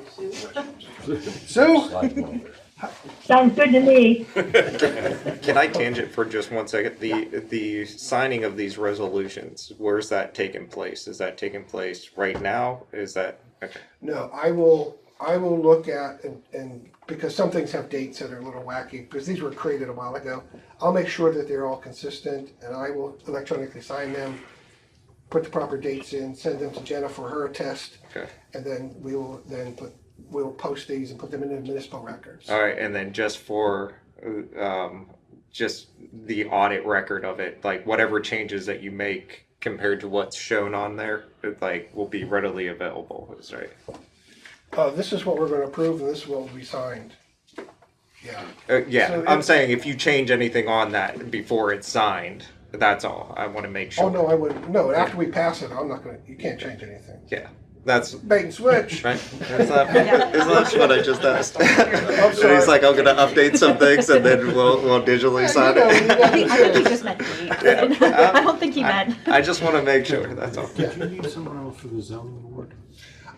Sue? Sounds good to me. Can I tangent for just 1 second? The signing of these resolutions, where's that taking place? Is that taking place right now? Is that okay? No, I will look at, and because some things have dates that are a little wacky, because these were created a while ago, I'll make sure that they're all consistent, and I will electronically sign them, put the proper dates in, send them to Jenna for her attest, Okay. and then we'll post these and put them in the municipal records. All right, and then just for just the audit record of it, like whatever changes that you make compared to what's shown on there, like will be readily available. Is right. This is what we're going to approve, and this will be signed. Yeah. Yeah, So I'm saying if you change anything on that before it's signed, that's all. I want to make sure. Oh, no, I wouldn't. No, after we pass it, I'm not going to, you can't change anything. Yeah, that's Bait and switch. right. Is that what I just asked? I'm So sorry. he's like, I'm gonna update some things and then we'll digitally sign it. I think he just meant date. I don't think he meant. I just want to make sure. That's all. Did you need someone else for the zoning board?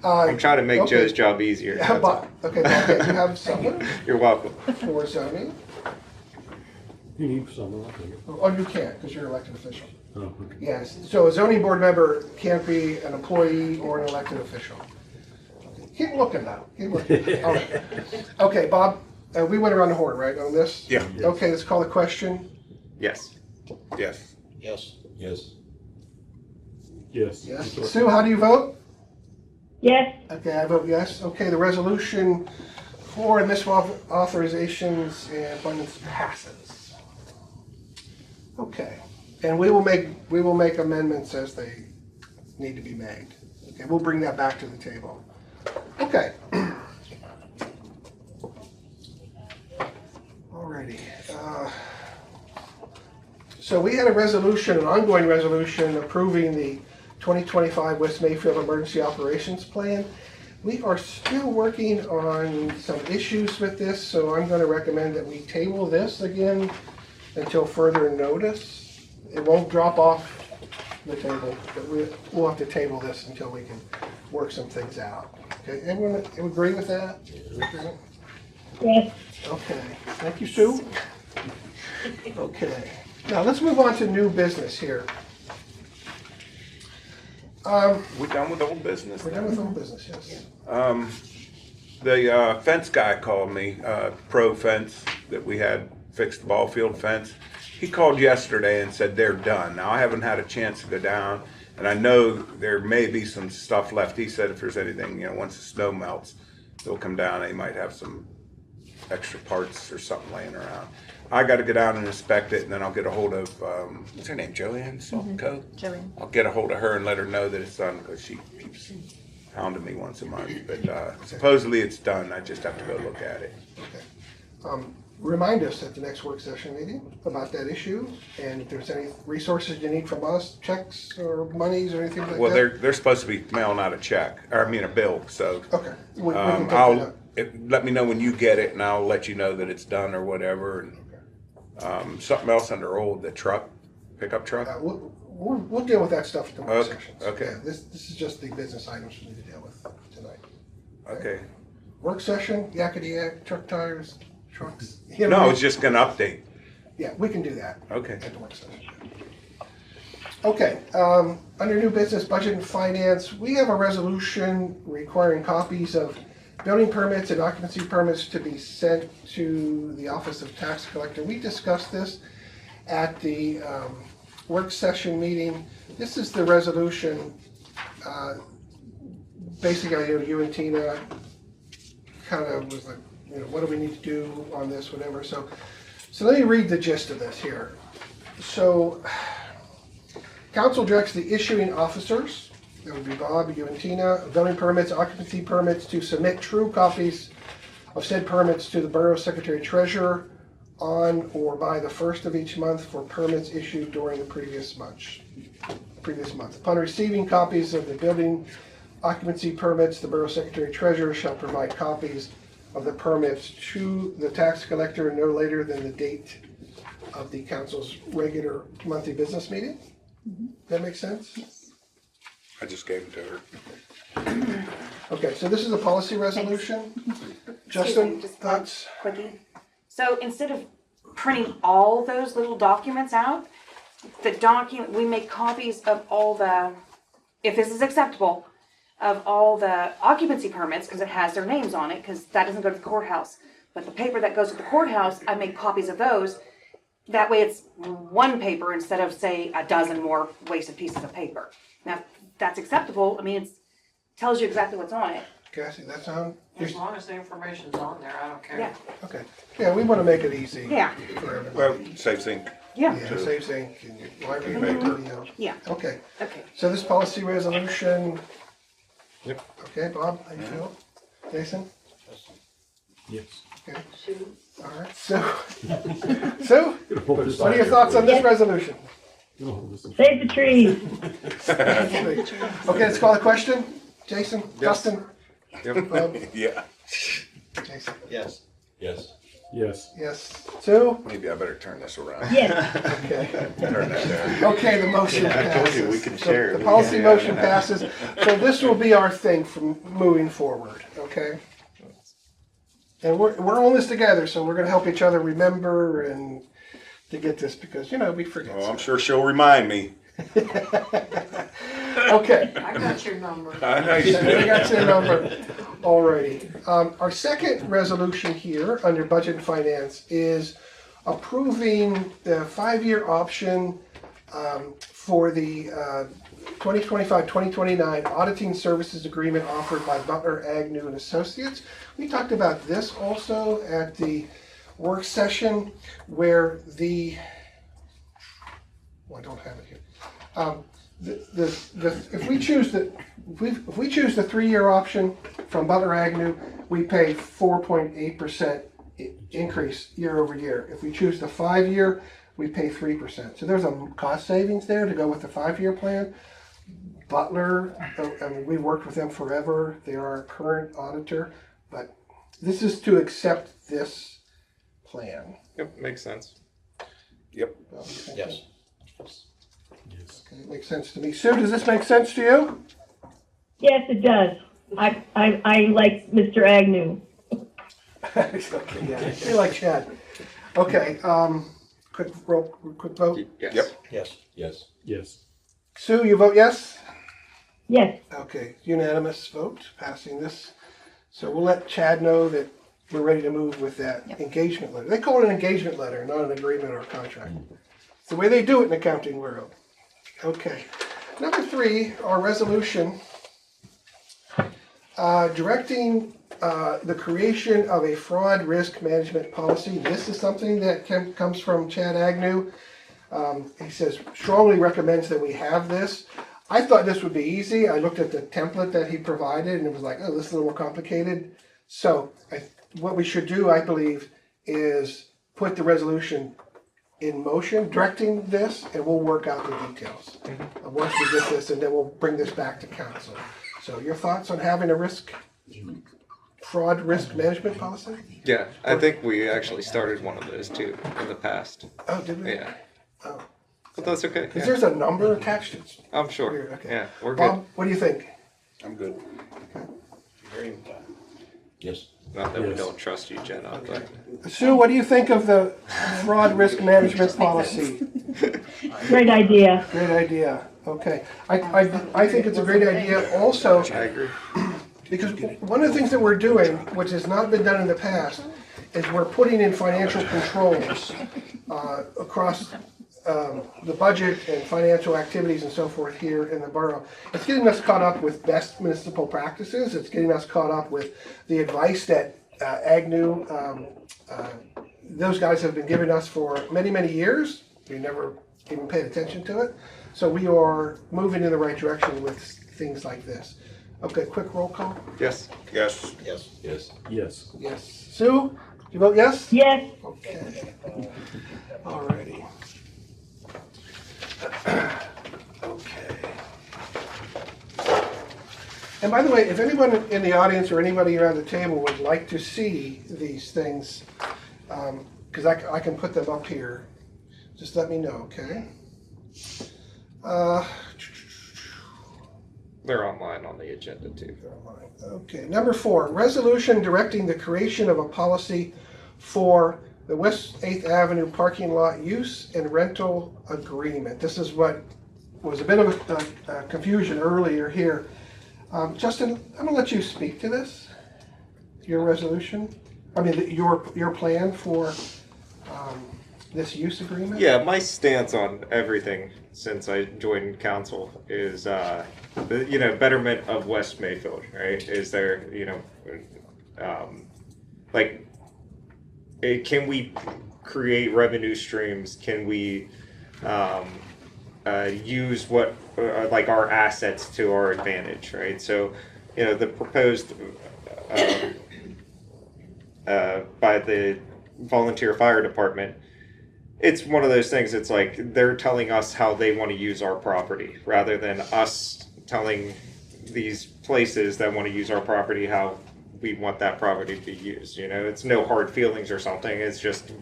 I'm trying to make Okay. Joe's job easier. Yeah, That's all. okay, Bob, you have someone You're welcome. for zoning? You need someone, I think. Oh, you can't, because you're an elected official. Oh, okay. Yes, so a zoning board member can't be an employee or an elected official. Keep looking now, keep looking. All right. Okay, Bob, we went around the horn, right, on this? yeah, Okay, let's call the question. Yes. yes. Yes. Yes. Yes. Yes. Sue, how do you vote? Yes, Okay, I vote yes. Okay, the resolution for municipal authorizations and appointments passes. Okay, and we will make amendments as they need to be made. Okay, we'll bring that back to the table. Okay. Alrighty. So we had a resolution, an ongoing resolution approving the 2025 West Mayfield Emergency Operations Plan. We are still working on some issues with this, so I'm going to recommend that we table this again until further notice. It won't drop off the table, but we'll have to table this until we can work some things out. Okay, everyone agree with that? yes. Okay, thank you, Sue. Okay, now let's move on to new business here. We done with old business? We're done with old business, yes. The fence guy called me, Pro Fence, that we had fixed the ball field fence. He called yesterday and said they're done. Now, I haven't had a chance to go down, and I know there may be some stuff left. He said if there's anything, once the snow melts, they'll come down. They might have some extra parts or something laying around. I got to go down and inspect it, and then I'll get a hold of, what's her name, Joanne Saltco? Joey. I'll get a hold of her and let her know that it's done, because she keeps hounding me once a month, but supposedly it's done. I just have to go look at it. Remind us at the next work session meeting about that issue, and if there's any resources you need from us, checks or monies or anything like that. Well, they're supposed to be mailing out a check, or I mean a bill. So okay, we can take that up. let me know when you get it, and I'll let you know that it's done or whatever. And something else under old, the truck, pickup truck. We'll deal with that stuff at the work sessions. Okay. Yeah, this is just the business items we need to deal with tonight. Okay. Work session, yakety yak, truck tires, trucks. No, I was just gonna update. Yeah, we can do that. Okay. At the work session. Okay, under new business, budget and finance, we have a resolution requiring copies of building permits and occupancy permits to be sent to the Office of Tax Collector. We discussed this at the work session meeting. This is the resolution. Basically, you and Tina kind of was like, what do we need to do on this, whatever. So let me read the gist of this here. So, council directs the issuing officers, that would be Bob, you and Tina, of building permits, occupancy permits, to submit true copies of said permits to the Borough Secretary Treasurer on or by the first of each month for permits issued during the previous month. Upon receiving copies of the building occupancy permits, the Borough Secretary Treasurer shall provide copies of the permits to the tax collector no later than the date of the council's regular monthly business meeting. That makes sense? Yes. I just gave it to her. Okay, so this is a policy resolution. Justin, thoughts? Quickie. So instead of printing all those little documents out, we make copies of all the, if this is acceptable, of all the occupancy permits, because it has their names on it, because that doesn't go to the courthouse. But the paper that goes to the courthouse, I make copies of those. That way it's one paper instead of, say, a dozen more wasted pieces of paper. Now, if that's acceptable, I mean, it tells you exactly what's on it. Cassie, that sound? As long as the information's on there, I don't care. Yeah. Okay. Yeah, we want to make it easy. Yeah. For everybody. Well, saves ink. Yeah. Yeah, saves ink and your library paper, Yeah. Okay. Okay. So this policy resolution. Yep. Okay, Bob, how you feel? Jason? Yes. Okay. All right. So, what are your thoughts on this resolution? Save the trees. Okay, let's call the question. Jason, Justin, Yep. Bob, Yeah. Jason. Yes. Yes. Yes. Yes. Sue? Maybe I better turn this around. Yes. Okay. Turn that down. Okay, the motion passes. I told you we could So share. the policy Yeah. motion passes. So this will be our thing from moving forward, okay? And we're all in this together, so we're gonna help each other remember and to get this because, we forget. Oh, I'm sure she'll remind me. Okay. I got your number. I know you We do. got your number. Alrighty. Our second resolution here under budget and finance is approving the 5-year option for the 2025-2029 auditing services agreement offered by Butler Agnew and Associates. We talked about this also at the work session where I don't have it here. If we choose the 3-year option from Butler Agnew, we pay 4.8% increase year over year. If we choose the 5-year, we pay 3%. So there's a cost savings there to go with the 5-year plan. Butler, we've worked with them forever. They are our current auditor, but this is to accept this plan. Yep, makes sense. Yep. Yes. Okay, it makes sense to me. Sue, does this make sense to you? Yes, it does. I like Mr. Agnew. Okay, yeah, I like Chad. Okay, quick vote. Yes. Yep. Yes. Yes. Yes. Sue, you vote yes? Yes. Okay, unanimous vote passing this. So we'll let Chad know that we're ready to move with that engagement letter. They call it an engagement letter, not an agreement or a contract. It's the way they do it in the accounting world. Okay. Number 3, our resolution directing the creation of a fraud risk management policy. This is something that comes from Chad Agnew. He says strongly recommends that we have this. I thought this would be easy. I looked at the template that he provided and it was like, oh, this is a little more complicated. So what we should do, I believe, is put the resolution in motion, directing this, and we'll work out the details. Once we get this, and then we'll bring this back to council. So your thoughts on having a fraud risk management policy? Yeah, I think we actually started one of those too in the past. Oh, did we? Yeah. Oh. But that's okay. Because Yeah. there's a number attached to it. I'm sure. Weird, okay. Yeah, we're good. Bob, what do you think? I'm good. Yes. Not that we don't trust you, Jenna, but Sue, what do you think of the fraud risk management policy? Great idea. Great idea. Okay. I think it's a great idea also. I agree. Because one of the things that we're doing, which has not been done in the past, is we're putting in financial controls across the budget and financial activities and so forth here in the borough. It's getting us caught up with best municipal practices. It's getting us caught up with the advice that Agnew, those guys have been giving us for many, many years. We never even paid attention to it. So we are moving in the right direction with things like this. Okay, quick roll call. Yes. Yes. Yes. Yes. Yes. Yes. Sue, you vote yes? Yes. Okay. Alrighty. Okay. And by the way, if anyone in the audience or anybody around the table would like to see these things, because I can put them up here, just let me know, okay? They're online on the agenda too. Okay, number 4, resolution directing the creation of a policy for the West 8th Avenue parking lot use and rental agreement. This is what was a bit of a confusion earlier here. Justin, I'm gonna let you speak to this, your resolution. I mean, your plan for this use agreement? Yeah, my stance on everything since I joined council is, betterment of West Mayfield, right? Is there, can we create revenue streams? Can we use what, our assets to our advantage, right? So, the proposed by the volunteer fire department, it's one of those things, it's like they're telling us how they want to use our property rather than us telling these places that want to use our property how we want that property to be used. It's no hard feelings or something. It's just,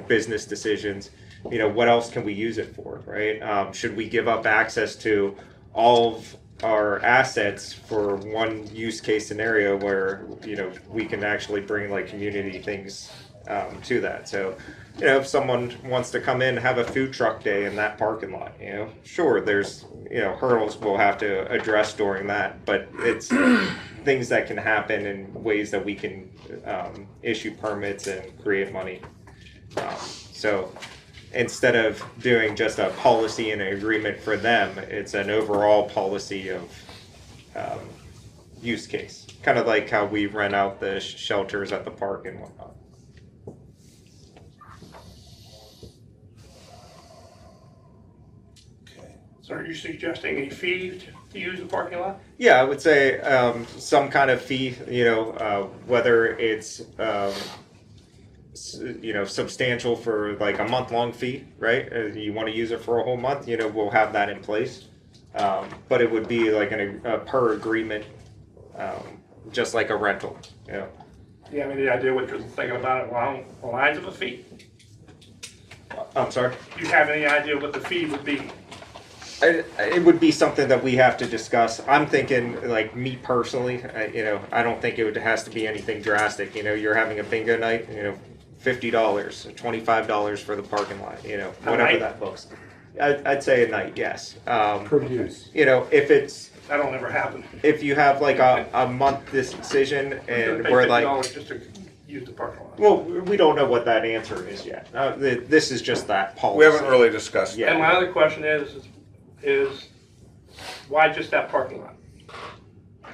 business decisions. What else can we use it for, right? Should we give up access to all of our assets for one use case scenario where, we can actually bring like community things to that? So, if someone wants to come in and have a food truck day in that parking lot, sure, there's, hurdles we'll have to address during that, but it's things that can happen in ways that we can issue permits and create money. So instead of doing just a policy and an agreement for them, it's an overall policy of use case. Kind of like how we rent out the shelters at the park and whatnot. So are you suggesting a fee to use the parking lot? Yeah, I would say some kind of fee, whether it's, substantial for like a month-long fee, right? You want to use it for a whole month, we'll have that in place. But it would be like a per agreement, just like a rental, Do you have any idea what you're thinking about it along the lines of a fee? I'm sorry? Do you have any idea what the fee would be? It would be something that we have to discuss. I'm thinking, like me personally, I don't think it has to be anything drastic. You're having a bingo night, $50, $25 for the parking lot, whatever night? that looks. I'd say a night, yes. Per use. If it's, That'll never happen. if you have like a month decision and we're like, $50 just to use the parking lot. well, we don't know what that answer is yet. This is just that policy. We haven't really discussed that. And my other question is why just that parking lot?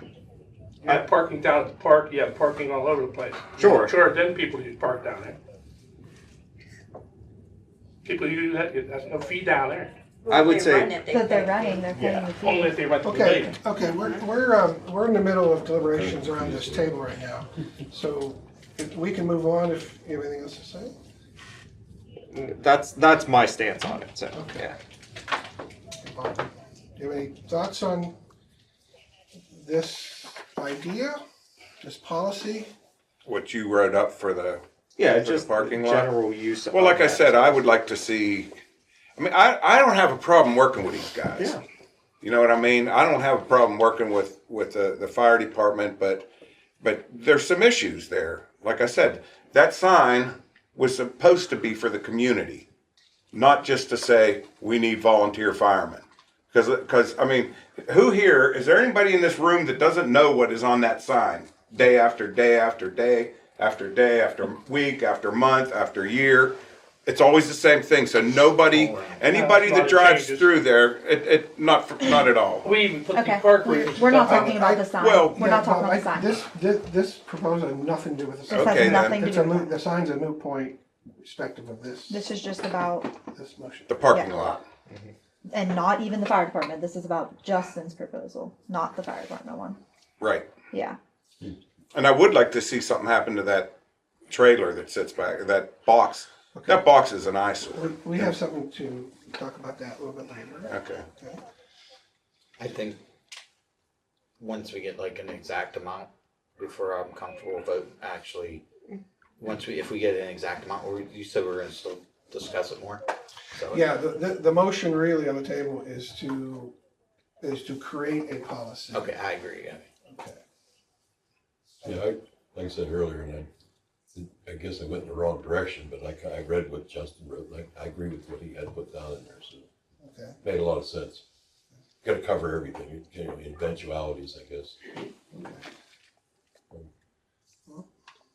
You have parking down at the park, you have parking all over the place. Sure. Sure, then people use park down there. People use that, that's no fee down there. I would They say- run it, they That they're pay. running, they're paying the fee. Only if they rent the Okay, pavilion. okay, we're in the middle of deliberations around this table right now. So if we can move on if you have anything else to say. That's my stance on it. So yeah. Bob, do you have any thoughts on this idea, this policy? What you wrote up for the Yeah, for the just parking lot? general use. Well, like of I that said, I space. would like to see. I mean, I don't have a problem working with these guys. Yeah. You know what I mean? I don't have a problem working with the fire department, but there's some issues there. Like I said, that sign was supposed to be for the community, not just to say we need volunteer firemen. Because I mean, who here is there anybody in this room that doesn't know what is on that sign day after day after day after day after week after month after year? It's always the same thing. So anybody that drives through there, not at all. We even put the Okay, park rangers. we're not stuff talking on about it. the sign. well, We're not talking about the sign. This proposal has nothing to do with the sign. This Okay, has then. nothing to It's do a with moot, that. the sign's a moot point, respective of this This is just about, motion. The parking Yeah. lot. and not even the fire department, this is about Justin's proposal, not the fire department one. Right. Yeah. And I would like to see something happen to that trailer that sits back, that box. Okay. That box is an eyesore. We have something to talk about that a little bit later. Okay. Okay. I think once we get like an exact amount, before I'm comfortable vote, actually, if we get an exact amount, you said we were gonna still discuss it more. So Yeah, the motion really on the table is to create a policy. Okay, I agree, yeah. Okay. Yeah, like I said earlier, and I guess I went in the wrong direction, but I read what Justin wrote, and I agree with what he had put down in there, so Okay. it made a lot of sense. Got to cover everything, eventualities, I guess.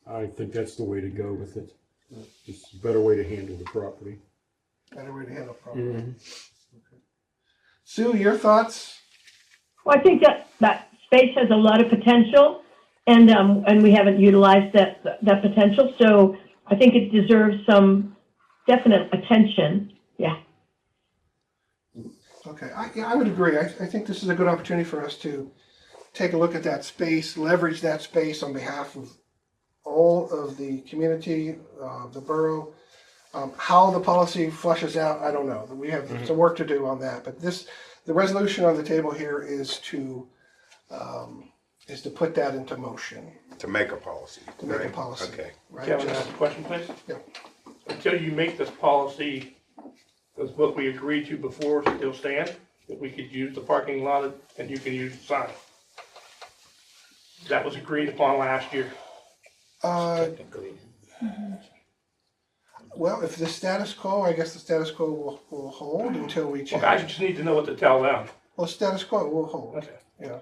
I think that's the way to go with it. It's a better way to handle the property. Better way to handle problems. Okay. Sue, your thoughts? Well, I think that space has a lot of potential, and we haven't utilized that potential. So I think it deserves some definite attention. Yeah. Okay, I would agree. I think this is a good opportunity for us to take a look at that space, leverage that space on behalf of all of the community, the borough. How the policy flushes out, I don't know. We have some work to do on that. But the resolution on the table here is to put that into motion. To make a policy. To make a right? policy. Okay. Right? Kevin, Just- ask a question, please? Yeah. Until you make this policy, does what we agreed to before still stand? That we could use the parking lot and you can use the sign? That was agreed upon last year. Technically. Well, if the status quo, I guess the status quo will hold until we change. Well, I just need to know what to tell them. Well, status quo will hold. Okay. Yeah.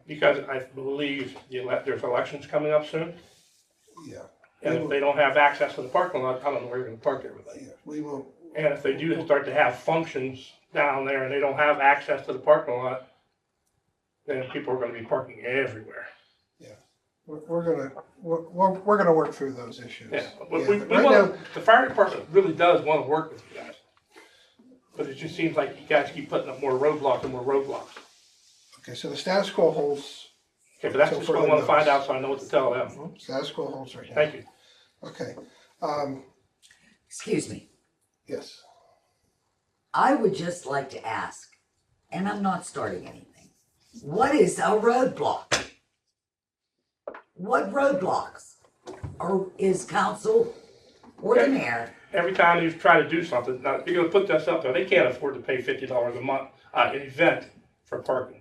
Because I believe there's elections coming up soon. Yeah. And if they don't have access to the parking lot, I don't know where you're gonna park everybody. Yeah, we will. And if they do start to have functions down there and they don't have access to the parking lot, then people are gonna be parking everywhere. We're gonna work through those issues. Yeah, but Yeah, we but right want, now, the fire department really does wanna work with you guys. But it just seems like you guys keep putting up more roadblocks and more roadblocks. okay, so the status quo holds. Okay, but that's So just what I further wanna find notice. out so I know what to tell them. Status quo holds right now. Thank you. Okay. Excuse me. Yes. I would just like to ask, and I'm not starting anything, what is a roadblock? What roadblocks is council or the mayor? Every time you try to do something, now, if you're gonna put this up there, they can't afford to pay $50 a month, an event for parking.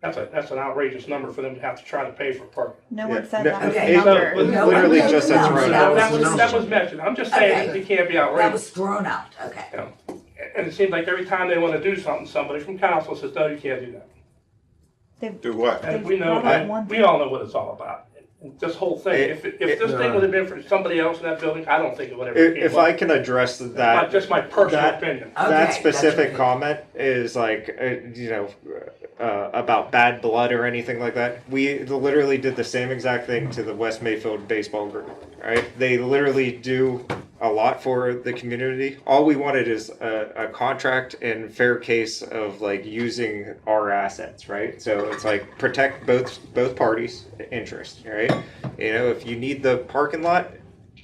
That's an outrageous number for them to have to try to pay for parking. No one said No, that was okay. the number. No, literally no, just no, as no, thrown no, out. That was mentioned, I'm just saying that Okay. it can't be That outrageous. was thrown out, okay. You know? And it seems like every time they wanna do something, somebody from council says, no, you can't do that. Do what? And we know, brought up one we all know what it's all about. And this whole thing, if this thing would have been for somebody else in that building, I don't think it would have ever came If up. I can address that. Just my personal that- opinion. Okay, That that's specific okay. comment is like, about bad blood or anything like that. We literally did the same exact thing to the West Mayfield baseball group, right? They literally do a lot for the community. All we wanted is a contract and fair case of like using our assets, right? So it's like protect both parties' interest, right? You know, if you need the parking lot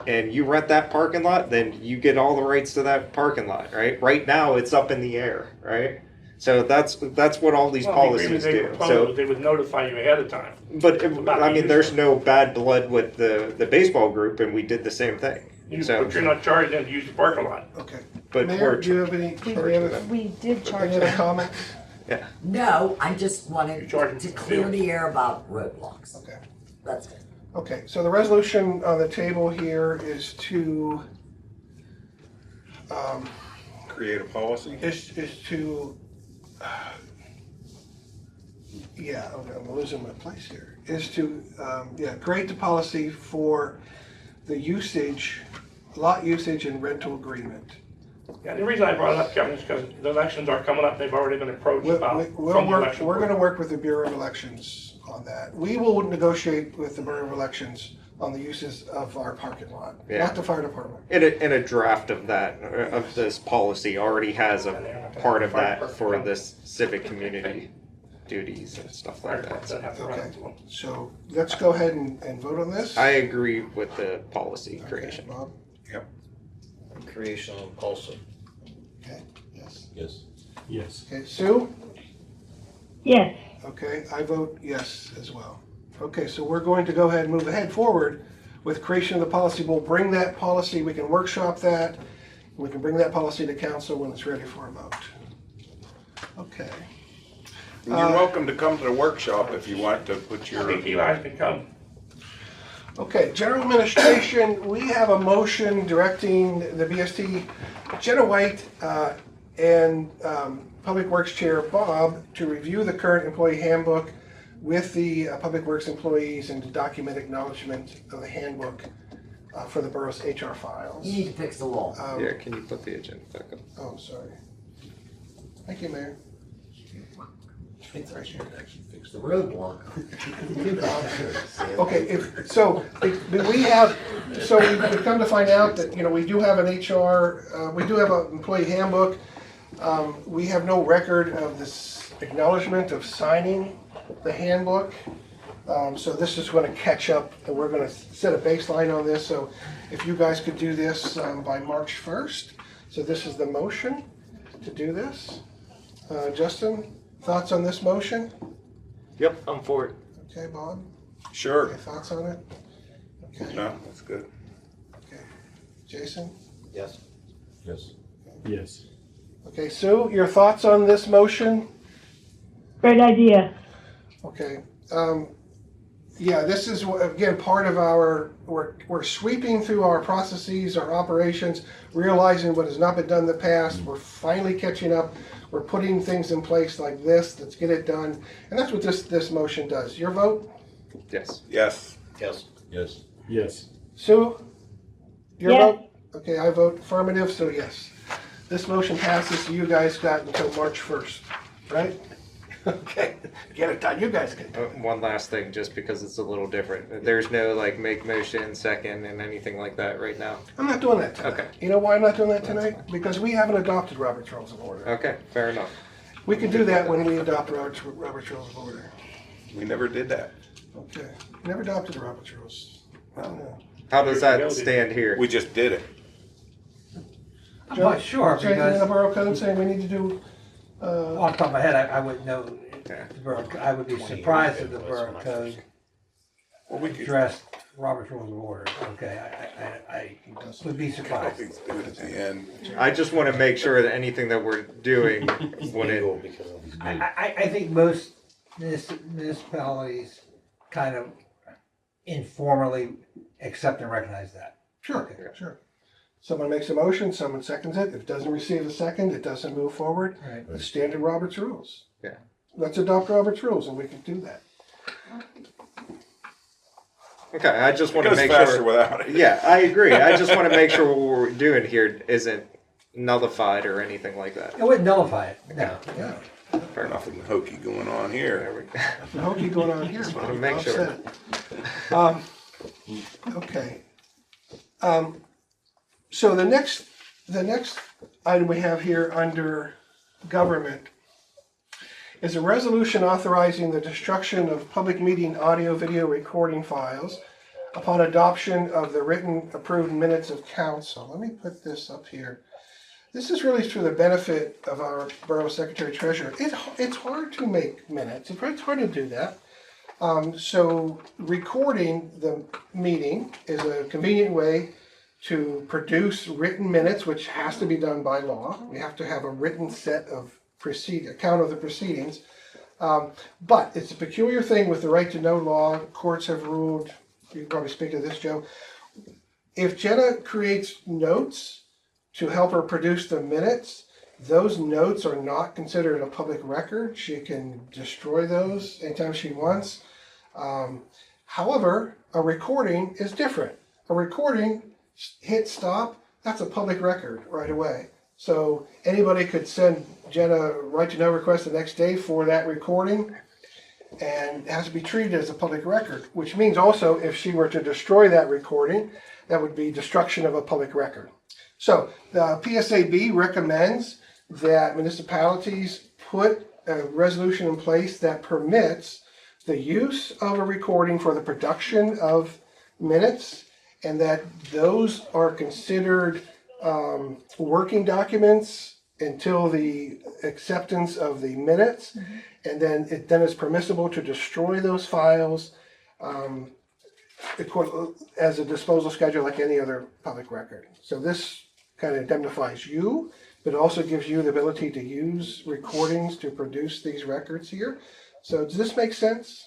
and you rent that parking lot, then you get all the rights to that parking lot, right? Right now, it's up in the air, right? So that's what all these policies do. So they would notify you ahead of time. but I mean, there's no bad blood with the baseball group, and we did the same thing. But you're not charging them to use the parking lot. Okay. But Mayor, we're do you have any other, We did charge any other them. comments? yeah. No, I just wanted charge them to for clear fuel. the air about roadblocks. Okay. That's it. Okay, so the resolution on the table here is to, Create a policy. is to, yeah, okay, I'm losing my place here, is to, create the policy for the usage, lot usage and rental agreement. Yeah, the reason I brought it up, Kevin, is because the elections are coming up. They've already been approached about from the election. We're gonna work with the Bureau of Elections on that. We will negotiate with the Bureau of Elections on the uses of our parking lot, Yeah. not the fire department. In a draft of that of this policy already has a part of that for this civic community duties and stuff like that. So Okay, so let's go ahead and vote on this. I agree with the policy creation. Okay, Bob, Creation of policy. okay, yes. Yes. Yes. Okay, Sue? Yes. Okay, I vote yes as well. Okay, so we're going to go ahead and move ahead forward with creation of the policy. We'll bring that policy, we can workshop that. We can bring that policy to council when it's ready for a vote. Okay. You're welcome to come to the workshop if you want to put I your. think Eli can come. Okay, general administration, we have a motion directing the BST, Jenna White, and Public Works Chair Bob to review the current employee handbook with the Public Works employees and to document acknowledgement of the handbook for the borough's HR files. You need to fix the law. Yeah, can you put the agenda back up? Oh, sorry. Thank you, Mayor. It's the roadblock. Okay, we've come to find out that, we do have an HR, we do have an employee handbook. We have no record of this acknowledgement of signing the handbook. So this is gonna catch up, and we're gonna set a baseline on this, so if you guys could do this by March 1st. So this is the motion to do this. Justin, thoughts on this motion? Yep, I'm for it. Okay, Bob? Sure. Okay, thoughts on it? Okay, No, that's good. okay. Jason? Yes. Yes. Yes. Okay, Sue, your thoughts on this motion? Great idea. Okay, yeah, this is, again, part of we're sweeping through our processes, our operations, realizing what has not been done in the past. We're finally catching up. We're putting things in place like this. Let's get it done. And that's what this motion does. Your vote? Yes. Yes. Yes. Yes. Yes. Sue? Your Yes. vote? Okay, I vote affirmative, so yes. This motion passes, so you guys got until March 1st, right? Okay, get it done. You guys can do it. One last thing, just because it's a little different. There's no like make motion, second, and anything like that right now. I'm not doing that tonight. Okay. You know why I'm not doing that tonight? Because we haven't adopted Robert's Rules of Order. Okay, fair enough. We can do that when we adopt Robert's Rules of Order. We never did that. Okay, never adopted the Robert's Rules. No. How does that stand here? We just did it. I'm not sure, Is there anything in the because borough code saying we need to do, off the top of my head, I wouldn't know. Yeah. The borough, I would be surprised if the borough code Well, we could addressed Robert's Rules of Order. Okay, I would be surprised. always do it at the end. I just want to make sure that anything that we're doing wouldn't. Because of I think most municipalities kind of informally accept and recognize that. sure, sure. Someone makes a motion, someone seconds it. If it doesn't receive a second, it doesn't move forward. Right. It's standard Robert's Rules. Yeah. Let's adopt Robert's Rules and we can do that. Okay, I just want It to goes make faster sure. without it. Yeah, I agree. I just want to make sure what we're doing here isn't nullified or anything like that. It wouldn't nullify it, no. Yeah. fair enough. Nothing hokey going on here. There we go. Nothing hokey going on here. Just wanna Bob. make Bob sure. said it. Okay. So the next item we have here under government is a resolution authorizing the destruction of public meeting audio video recording files upon adoption of the written approved minutes of council. Let me put this up here. This is really for the benefit of our borough secretary treasurer. It's hard to make minutes. It's hard to do that. So recording the meeting is a convenient way to produce written minutes, which has to be done by law. We have to have a written set of account of the proceedings. But it's a peculiar thing with the right to know law. Courts have ruled, you can probably speak to this, Joe. If Jenna creates notes to help her produce the minutes, those notes are not considered a public record. She can destroy those anytime she wants. However, a recording is different. A recording, hit stop, that's a public record right away. So anybody could send Jenna a right to know request the next day for that recording, and it has to be treated as a public record, which means also if she were to destroy that recording, that would be destruction of a public record. So the PSAB recommends that municipalities put a resolution in place that permits the use of a recording for the production of minutes, and that those are considered working documents until the acceptance of the minutes, and then it is permissible to destroy those files as a disposal schedule like any other public record. So this kind of indemnifies you, but also gives you the ability to use recordings to produce these records here. So does this make sense?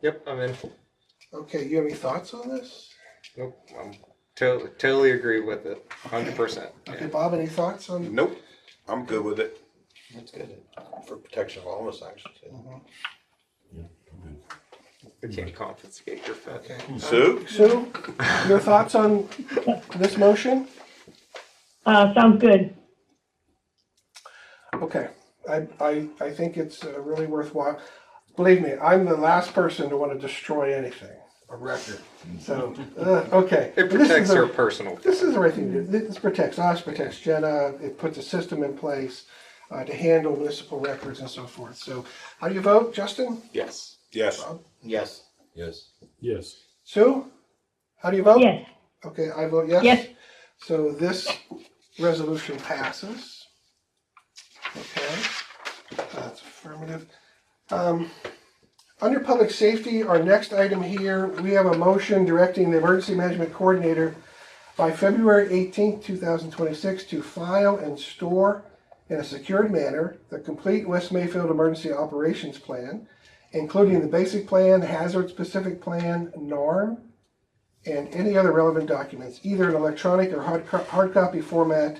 Yep, I'm in. Okay, you have any thoughts on this? Nope, I'm totally agree with it, 100%. Okay, Bob, any thoughts on? Nope, I'm good with it. That's good for protection of all of us, actually. Too. We can't confiscate your phone. Okay. Sue? Sue, your thoughts on this motion? Sounds good. Okay, I think it's really worthwhile. Believe me, I'm the last person to want to destroy anything, a record. So, okay. It protects your personal. This is the right thing to do. This protects us, protects Jenna. It puts a system in place to handle municipal records and so forth. So, how do you vote, Justin? Yes. Yes. Bob? Yes. Yes. Yes. Sue? How do you vote? Yes. Okay, I vote yes. Yes. So this resolution passes. Okay, that's affirmative. Under public safety, our next item here, we have a motion directing the emergency management coordinator by February 18th, 2026 to file and store in a secured manner the complete West Mayfield Emergency Operations Plan, including the basic plan, hazard specific plan, NARM, and any other relevant documents, either in electronic or hard copy format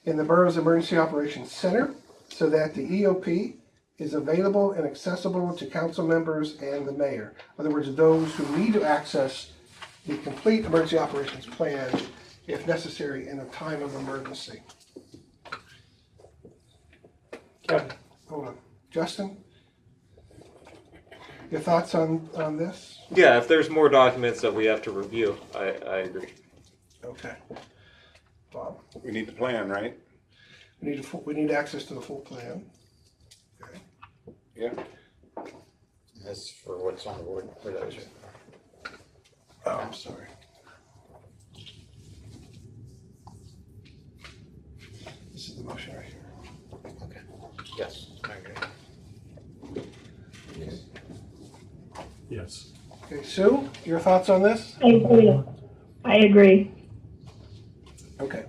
in the borough's Emergency Operations Center, so that the EOP is available and accessible to council members and the mayor. In other words, those who need to access the complete emergency operations plan if necessary in a time of emergency. Kevin. Hold on. Justin? Your thoughts on this? Yeah, if there's more documents that we have to review, I agree. Okay. Bob? We need the plan, right? We need access to the full plan. Okay. Yeah. That's for what's on the board. For those. Oh, I'm sorry. This is the motion right here. Okay. Yes. I agree. Yes. Yes. Okay, Sue, your thoughts on this? I agree. I agree. Okay.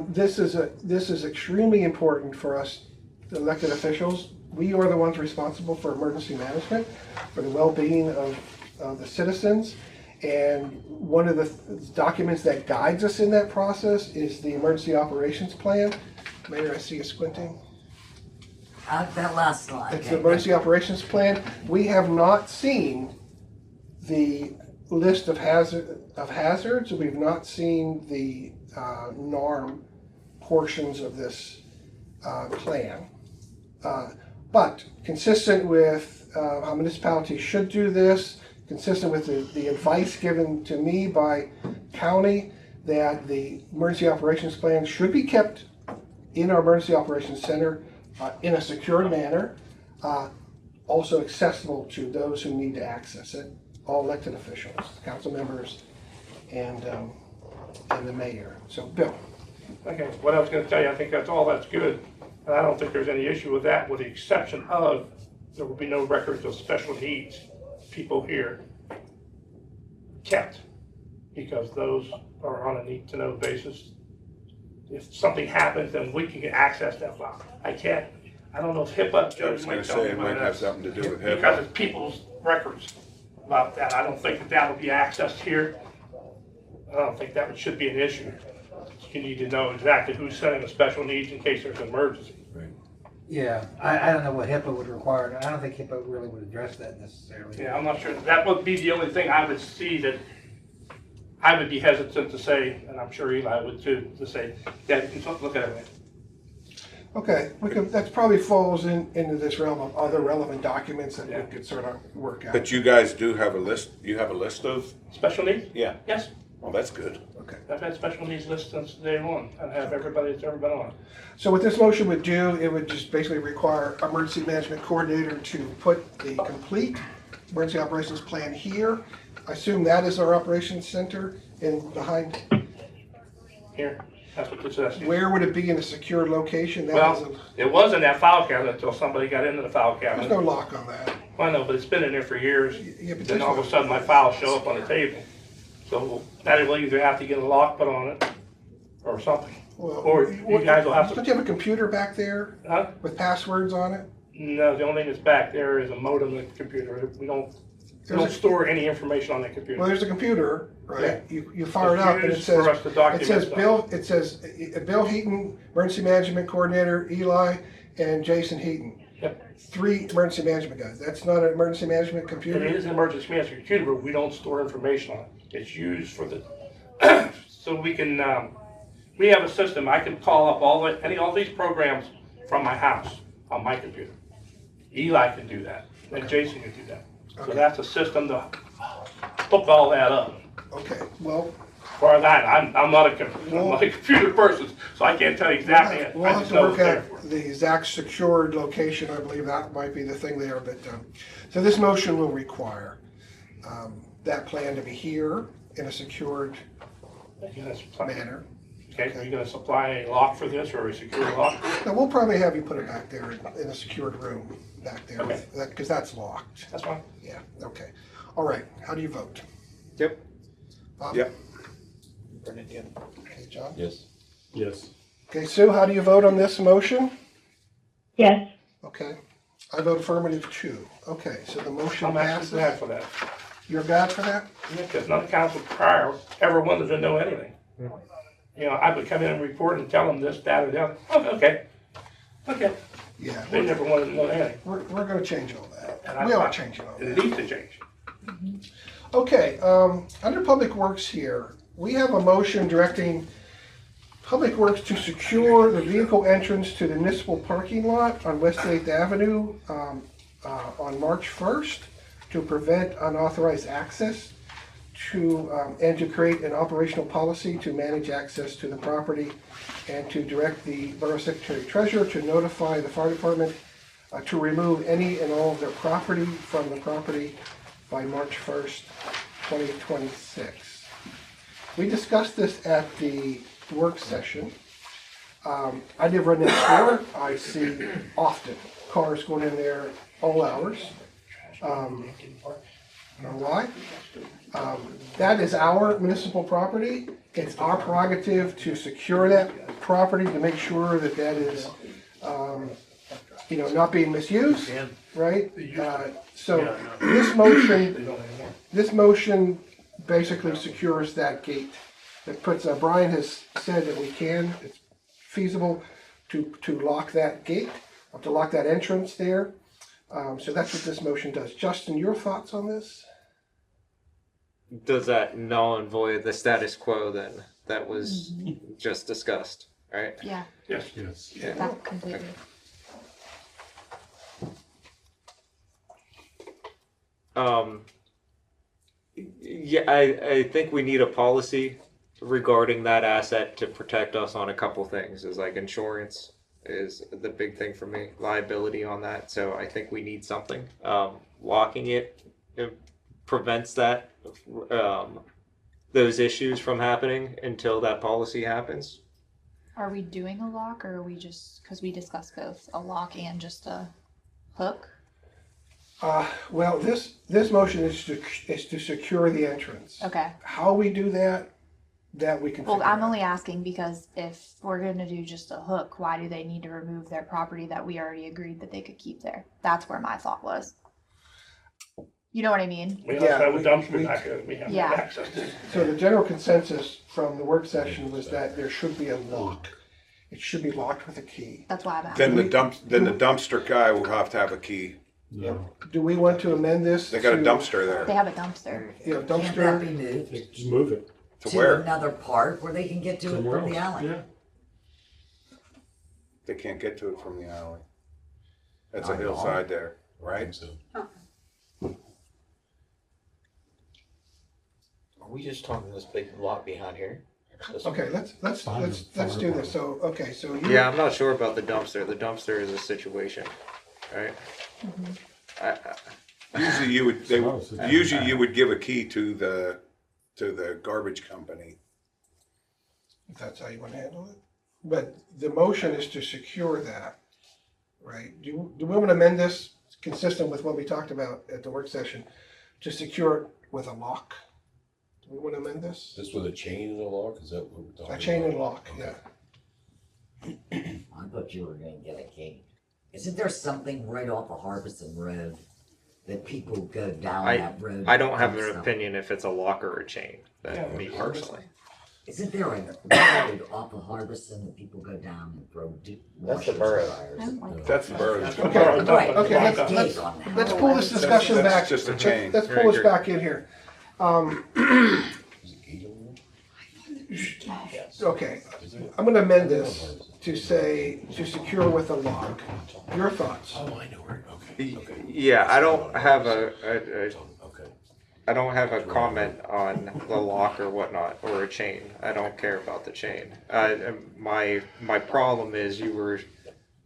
This is extremely important for us elected officials. We are the ones responsible for emergency management, for the well-being of the citizens. And one of the documents that guides us in that process is the emergency operations plan. Mayor, I see you squinting. That last slide. It's the emergency operations plan. We have not seen the list of hazards. We've not seen the NARM portions of this plan. But consistent with how municipalities should do this, consistent with the advice given to me by county, that the emergency operations plan should be kept in our emergency operations center in a secured manner, also accessible to those who need to access it, all elected officials, council members, and the mayor. So, Bill. Okay, what I was gonna tell you, I think that's good. And I don't think there's any issue with that, with the exception of there will be no records of special needs people here kept, because those are on a need-to-know basis. If something happens, then we can get access to that file. I don't know if HIPAA. I was gonna say it might have something to do with HIPAA. Because it's people's records about that. I don't think that will be accessed here. I don't think that should be an issue. You need to know exactly who's sending the special needs in case there's an emergency. Right. Yeah, I don't know what HIPAA would require. I don't think HIPAA really would address that necessarily. Yeah, I'm not sure. That would be the only thing I would see that I would be hesitant to say, and I'm sure Eli would too, to say, yeah, you can look at everything. Okay, that probably falls into this realm of other relevant documents that we could sort of work out. But you guys do have a list, you have a list of? Special needs? Yeah. Yes. Well, that's good. Okay. I've had special needs lists since day one, and have everybody that's ever been on. So what this motion would do, it would just basically require emergency management coordinator to put the complete emergency operations plan here. I assume that is our operations center in behind. Here, that's what this says. Where would it be in a secure location? That Well, is it was in that file cabinet until somebody got into the file cabinet. there's no lock on that. Well, I know, but it's been in there for years. Yeah, but Then there's all of no- a sudden my files show up on the table. So that will either have to get a lock put on it or something. Well, Or you guys will have to. Don't you have a computer back there Huh? with passwords on it? No, the only thing that's back there is a modem in the computer. We don't store any information on the computer. Well, there's a computer, right? Yeah. You fire it It's up and it used for us to document stuff. it says Bill Heaton, emergency management coordinator, Eli, and Jason Heaton. Yep. 3 emergency management guys. That's not an emergency management computer? It is an emergency management computer, but we don't store information on it. It's used for the, so we can, we have a system. I can call up all these programs from my house on my computer. Eli can do that, and Jason can do that. So Okay. that's a system to hook all that up. Okay, well, For that, I'm not a computer person, so I can't tell you exactly. we'll I have just to know work it's there out for it. the exact secured location. I believe that might be the thing there, but, so this motion will require that plan to be here in a secured You gonna supply- manner. Okay, are you gonna supply a lock for this or a secure lock? Now, we'll probably have you put it back there in a secured room back there, Okay. because that's locked. That's fine. Yeah, okay. All right, how do you vote? Yep. Bob? Yep. Okay, John? Yes. Yes. Okay, Sue, how do you vote on this motion? Yes. Okay, I vote affirmative too. Okay, so the motion I'm actually passes. glad for that. You're glad for that? Because none of the council prior ever wanted to know anything. You know, I would come in and report and tell them this, that, or the other. Oh, okay. Yeah. They never wanted to know anything. We're gonna change all that. And We are changing all that. It needs to change. Okay, under Public Works here, we have a motion directing Public Works to secure the vehicle entrance to the municipal parking lot on West 8th Avenue on March 1st to prevent unauthorized access and to create an operational policy to manage access to the property and to direct the Borough Secretary Treasurer to notify the fire department to remove any and all of their property from the property by March 1st, 2026. We discussed this at the work session. I live right next door. I see often cars going in there all hours. You know why? That is our municipal property. It's our prerogative to secure that property, to make sure that that is, not being misused, right? So this motion basically secures that gate. It puts, Brian has said that it's feasible to lock that gate, to lock that entrance there. So that's what this motion does. Justin, your thoughts on this? Does that null and void the status quo then that was just discussed, right? Yeah, Yes. Yes. Yeah. that completely. Yeah, I think we need a policy regarding that asset to protect us on a couple things. Is like insurance is the big thing for me, liability on that. So I think we need something. Locking it prevents that those issues from happening until that policy happens. Are we doing a lock, or are we just, because we discussed both a lock and just a hook? Well, this motion is to secure the entrance. Okay. How we do that we can Well, figure I'm out. only asking because if we're gonna do just a hook, why do they need to remove their property that we already agreed that they could keep there? That's where my thought was. You know what I mean? We also have a dumpster back there that we have Yeah. access to. So the general consensus from the work session was that there should be a lock. It should be locked with a key. That's why I'm asking. Then the dumpster guy will have to have a key. No. Do we want to amend this? They got a to- dumpster there. They have a dumpster. Yeah, Can't that be dumpster. moved Just move it. To where? another part where they can get to it Somewhere from the else. alley? Yeah. They can't get to it from the alley. That's I a know. hillside there, I right? think so. Are we just talking this big lot behind here? Okay, let's do this. So, okay, so you. Yeah, I'm not sure about the dumpster. The dumpster is a situation, right? Usually you would give a key to the garbage company. If that's how you want to handle it. But the motion is to secure that, right? Do we want to amend this consistent with what we talked about at the work session, to secure it with a lock? Do we want to amend this? This with a chain and a lock, is that what we're talking about? A chain and lock, Okay. yeah. I thought you were gonna get a key. Isn't there something right off of Harbison Road that people go down that road? I don't have and an stuff? opinion if it's a lock or a chain. That Yeah, me personally. Isn't there a road off of Harbison that people go down and throw That's the washers borough. and I dryers? don't like That's the bird. Okay, Right, okay, that's let's- gate on that. Let's pull this discussion That's back. just a chain. Let's pull this back in here. Is it gate over there? Okay, I'm gonna amend this to say, to secure with a lock. Your thoughts? Oh, I know where, okay, okay. Yeah, I don't have Okay. I don't have a comment on the lock or whatnot, or a chain. I don't care about the chain. My problem is you were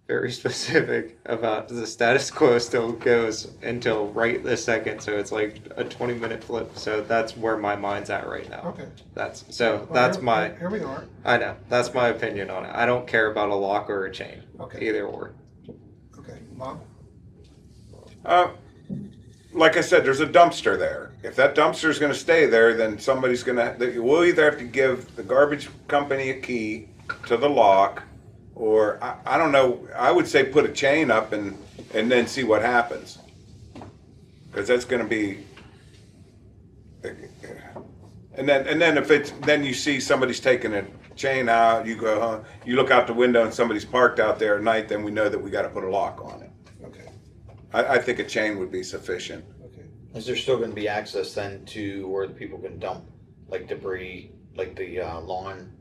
very specific about the status quo still goes until right this second, so it's like a 20-minute flip. So that's where my mind's at right now. Okay. That's Well, my. Here we are. I know that's my opinion on it. I don't care about a lock or a chain. Okay. Either or. Okay, Bob? Like I said, there's a dumpster there. If that dumpster's gonna stay there, then we'll either have to give the garbage company a key to the lock, or I don't know, I would say put a chain up and then see what happens. Cause that's gonna be, and then if it's, then you see somebody's taking a chain out, you go, huh, you look out the window and somebody's parked out there at night, then we know that we gotta put a lock on it. Okay, I think a chain would be sufficient. okay. Is there still gonna be access then to where the people can dump like debris, like the lawn?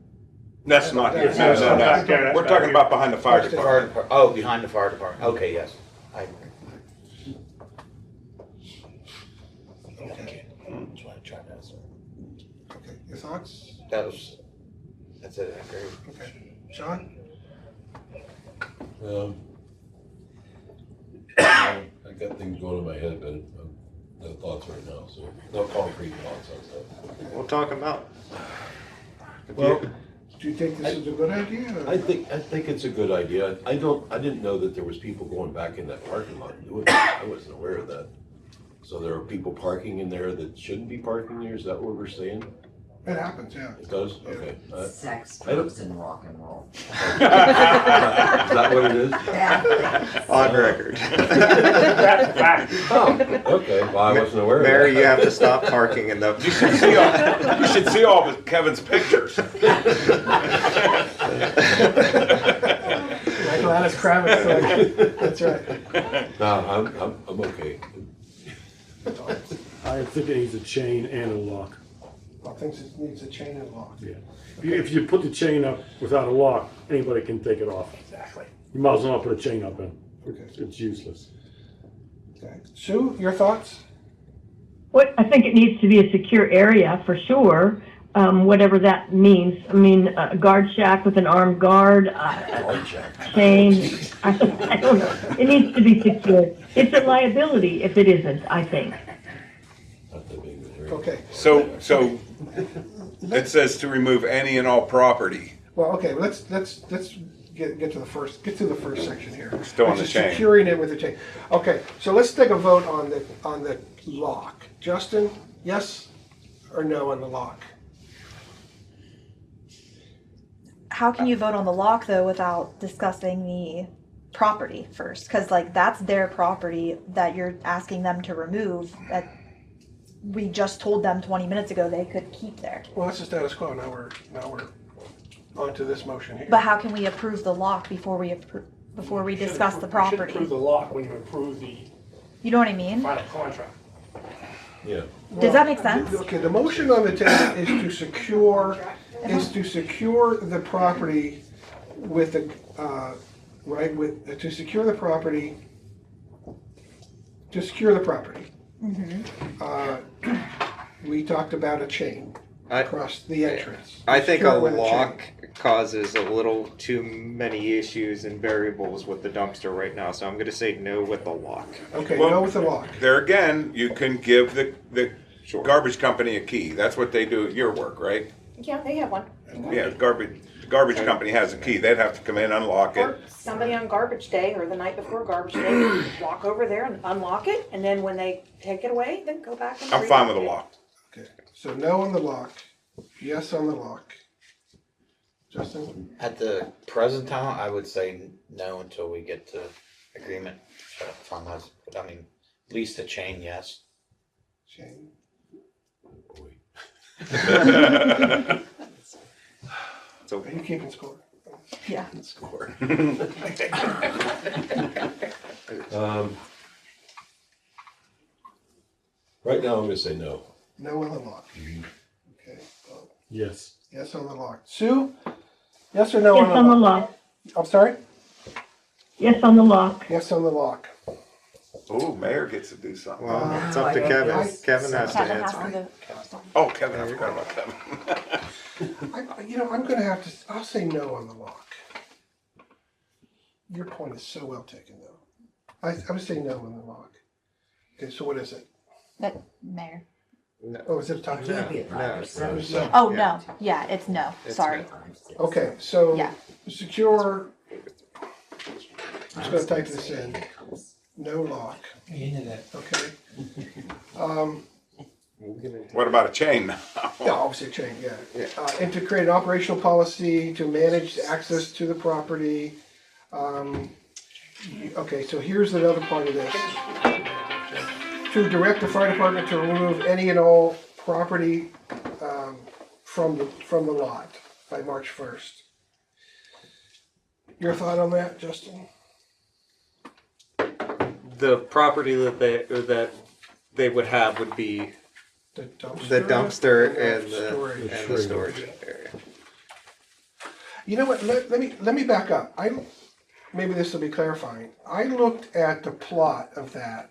That's not, no, That's no, not back there, no. that's We're back talking here. about behind the fire Fire department. Oh, behind the fire department. Okay, yes. Okay, okay. Your thoughts? That's it, I agree. Okay. Sean? I got things going in my head, but no thoughts right now, so no concrete thoughts on stuff. We'll talk about. Well, do you think this is a good idea? or- I think it's a good idea. I didn't know that there was people going back in that parking lot and doing that. I wasn't aware of that. So there are people parking in there that shouldn't be parking there, is that what we're saying? It happens, yeah. It does? Okay. Sex, I don't- drugs, and rock and roll. Is that what it is? Yeah. On record. That's a fact. Oh, okay, well, I wasn't aware of that. Mary, you have to stop parking in the. You should see all of Kevin's pictures. Like Gladys Kravitz, that's right. No, I'm okay. I think it needs a chain and a lock. I think it needs a chain and lock. Yeah. If you put the chain up without a lock, anybody can take it off. Exactly. You might as well not put a chain up in. Okay. It's useless. Okay. Sue, your thoughts? What, I think it needs to be a secure area for sure, whatever that means. I mean, a guard shack with an armed guard, chain, I don't know. It needs to be secure. It's a liability if it isn't, I think. Okay, So it says to remove any and all property. well, okay, let's get to the first section here. Still on Which the is chain. Securing it with the chain. Okay, so let's take a vote on the lock. Justin, yes or no on the lock? How can you vote on the lock though without discussing the property first? Because like that's their property that you're asking them to remove. That we just told them 20 minutes ago they could keep there. Well, that's the status quo. Now we're on to this motion here. But how can we approve the lock before we discuss the You should property? approve the lock when you approve the You know what I mean? final contract. Yeah. Does that make sense? Okay, the motion on the table is to secure the property with the to secure the property. We talked about a chain across the entrance. I think a Secure it with chain. lock causes a little too many issues and variables with the dumpster right now, so I'm gonna say no with the lock. Okay, Well, no with the lock. There again, you can give the garbage company a key. That's what they do at your work, right? Yeah, they have one. Yeah, garbage company has a key. They'd have to come in, unlock it. Or somebody on garbage day or the night before garbage day, walk over there and unlock it, and then when they take it away, then go back and I'm fine with a relock lock. Okay, so no on the lock, yes on the lock. Justin? At the present time, I would say no until we get to agreement finalized. But I mean, at least a chain, yes. Chain. So Are you keeping score? Yeah. Score. Right now, I'm gonna say no. No on the lock. Okay, Yes. yes on the lock. Sue? Yes or no Yes on the lock? lock. I'm sorry? Yes on the lock. Yes on the lock. Oh, mayor gets to do something. Well, it's up to Kevin. Kevin has to Kevin has answer. to go. Oh, Kevin, I forgot about Kevin. I'm gonna have to, I'll say no on the lock. Your point is so well taken though. I would say no on the lock. Okay, so what is it? That mayor. Oh, is it a tie? Can't be a private service. No. Oh no. Yeah, it's no. Sorry. Okay, so Yeah. secure, I'm just gonna type this in. No lock, Into that. okay? What about a chain now? Yeah, obviously a chain, yeah. And to create an operational policy to manage access to the property. Okay, so here's another part of this. To direct the fire department to remove any and all property from the lot by March 1st. Your thought on that, Justin? The property that they would have would be The the dumpster and storage. the storage area. You know what, let me back up. Maybe this will be clarifying. I looked at the plot of that,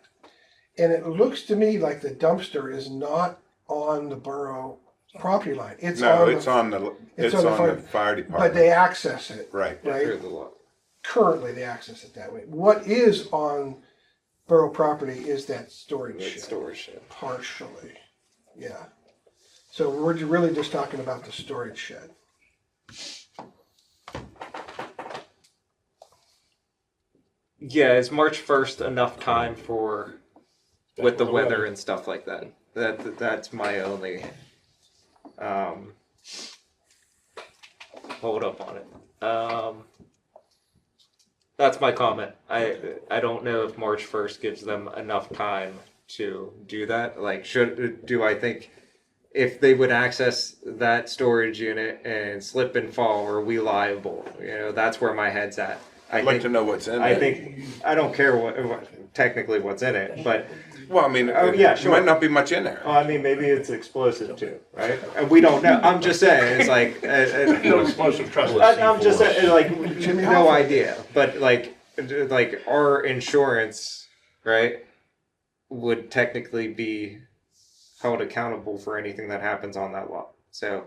and it looks to me like the dumpster is not on the borough property line. It's No, on it's on the fire department. But they access it, Right. right? Through the lot. Currently, they access it that way. What is on borough property is that storage It's shed. storage shed. Partially, yeah. So we're really just talking about the storage shed. Yeah, is March 1st enough time for with the weather and stuff like that? That's my only hold up on it. That's my comment. I don't know if March 1st gives them enough time to do that. Like, do I think if they would access that storage unit and slip and fall, are we liable? You know, that's where my head's at. I'd like to know what's in it. I think I don't care what technically what's in it, but well, I mean, oh yeah, sure. Might not be much in there. Well, I mean, maybe it's explosive too, right? And we don't know. I'm just saying, it's like No explosive trust. I'm just saying, like Jimmy no Hoffa. idea, but like our insurance, right, would technically be held accountable for anything that happens on that lot. So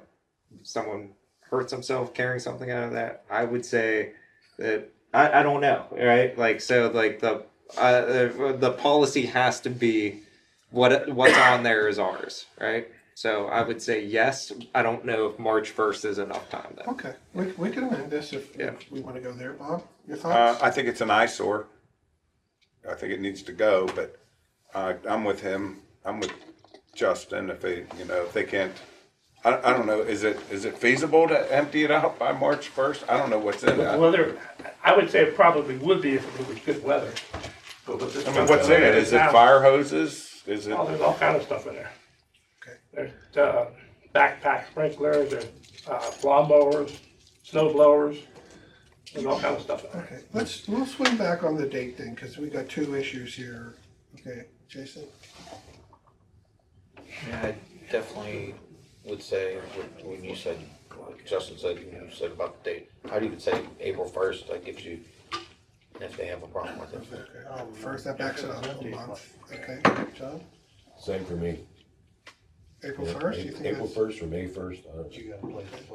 if someone hurts himself carrying something out of that, I would say that I don't know, right? Like, so like the policy has to be what's on there is ours, right? So I would say yes. I don't know if March 1st is enough time then. Okay, we can amend this if we want to go there. Bob, your Uh, thoughts? I think it's an eyesore. I think it needs to go, but I'm with him. I'm with Justin. If they, if they can't, I don't know. Is it feasible to empty it out by March 1st? I don't know what's in it. Weather, I would say it probably would be if it was good weather. But with this I mean, what's in it? Is it now- fire hoses? Is it? Oh, there's all kind of stuff in there. Okay. There's backpack sprinklers, there's lawnmowers, snow blowers. There's all kind of stuff in there. Okay, we'll swing back on the date thing, because we got two issues here. Okay, Jason? Yeah, I definitely would say when you said, like Justin said, you said about the date. I'd even say April 1st. That gives you, if they have a problem with it. Okay, first, that backs it up a month. Okay, John? Same for me. April 1st, you think April that's? 1st or May 1st,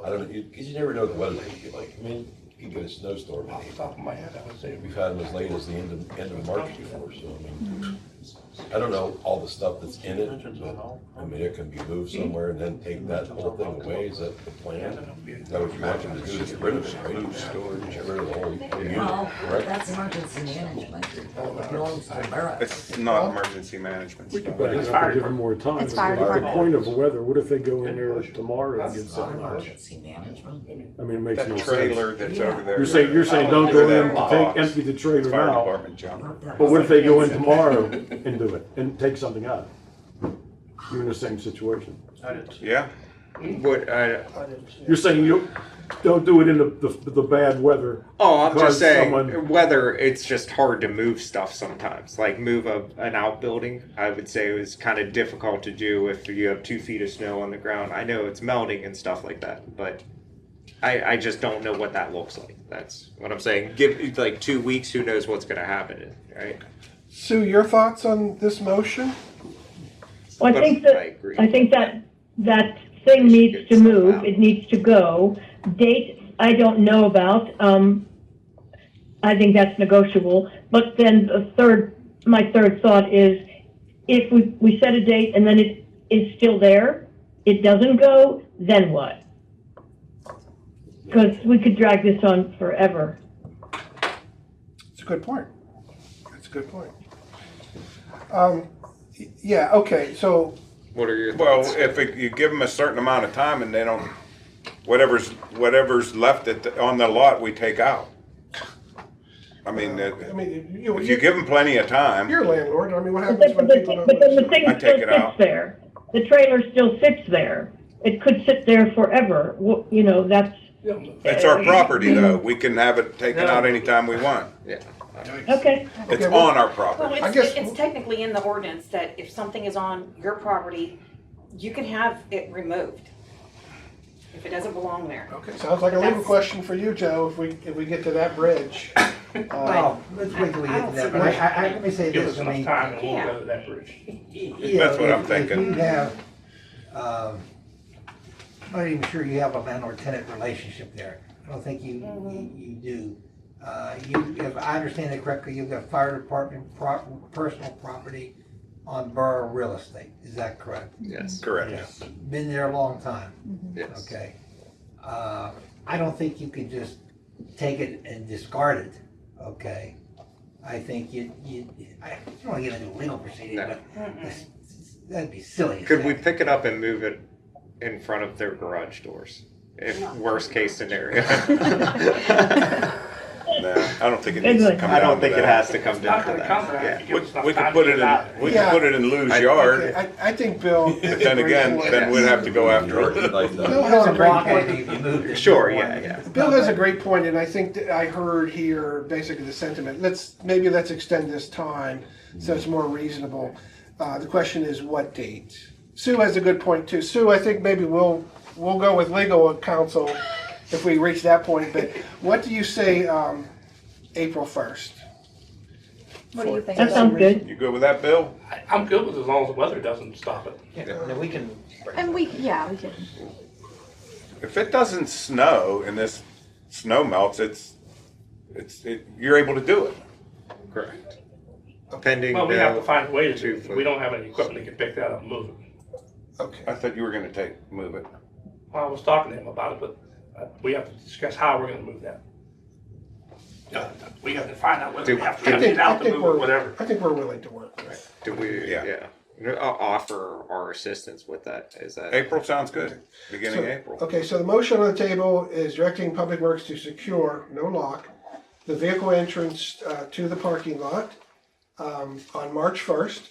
I don't know, because you never know what the weather's gonna be like. I mean, you can get a snowstorm. Off the top of my head, I would say. We've had them as late as the end of March before, so I mean, I don't know all the stuff that's in it, but I mean, it can be moved somewhere and then take that whole thing away. Is that the plan? Is that what you want them to do, is get rid of it, right? Storage, get rid of the whole unit, Well, correct? that's emergency management. It belongs to borough. It's not emergency management We could stuff. back it up and give them more time. It's fire The department. point of weather, what if they go in there tomorrow and get It's not something? emergency management. I mean, it makes That no sense. trailer that's over there. You're saying don't go in to take, empty the trailer Fire now, department junk. but what if they go in tomorrow and do it, and take something out? You're in the same situation. Yeah. You're saying you don't do it in the bad weather. Oh, I'm because just saying, someone- whether it's just hard to move stuff sometimes. Like move an outbuilding, I would say it was kind of difficult to do if you have 2 feet of snow on the ground. I know it's melting and stuff like that, but I just don't know what that looks like. That's what I'm saying. Give like 2 weeks, who knows what's going to happen, right? Sue, your thoughts on this motion? Well, But I think that thing needs to move, it needs to go. Date, I don't know about, I think that's negotiable. But then my third thought is, if we set a date and then it is still there, it doesn't go, then what? Because we could drag this on forever. It's a good point. It's a good point. Yeah, okay, so What are your Well, thoughts? if you give them a certain amount of time and they don't, whatever's left on the lot, we take out. I mean, if you give them plenty of time, you're a landlord, I mean, what But happens when people don't? then the thing I still take it sits out. there. The trailer still sits there. It could sit there forever. That's. it's our property though. We can have it taken out anytime we want. Yeah. Okay. It's Okay, well- on our Well, property. I guess- it's technically in the ordinance that if something is on your property, you can have it removed if it doesn't belong there. Okay, sounds like a legal question for you, Joe, if we get to that bridge. Well, let's wait till we get to that, but let me say Give this, us I mean. enough time and we'll Yeah. go to that bridge. That's what I'm If thinking. you have, I'm not even sure you have a landlord-tenant relationship there. I don't think you do. If I understand it correctly, you've got fire department personal property on borough real estate. Is that correct? Yes. Correct. Been there a long time. Yes. Okay. I don't think you could just take it and discard it, okay? I think I don't want to get into a legal proceeding, No. but that'd be silly. Could we pick it up and move it in front of their garage doors? If worst case scenario. No, I don't think it needs to come I down don't to think it that. has to come down Not to gonna come that. back. Yeah. Give us enough We time could to put get it out. in, we could put it in Lou's yard, Okay, I think Bill. but then again, then we'd have to go after it. Bill has a great point. If you moved it. Sure, yeah. Bill has a great point, and I think that I heard here basically the sentiment. Maybe let's extend this time so it's more reasonable. The question is what date? Sue has a good point too. Sue, I think maybe we'll go with legal counsel if we reach that point. But what do you say, April 1st? What do you think? That sounds good. You good with that, Bill? I'm good with it as long as the weather doesn't stop it. Yeah, no, we can. And we can. If it doesn't snow and this snow melts, you're able to do it. Correct. Pending. Well, we have to no- find a way to do it. We don't have any equipment that can pick that up and move it. Okay. I thought you were gonna move it. Well, I was talking to him about it, but we have to discuss how we're gonna move that. We have to find out whether we have to get out to move it, whatever. I think we're willing to work with it. Do we? Yeah. Offer our assistance with that. Is that April sounds good. Beginning So- of April. Okay, so the motion on the table is directing Public Works to secure, no lock, the vehicle entrance to the parking lot on March 1st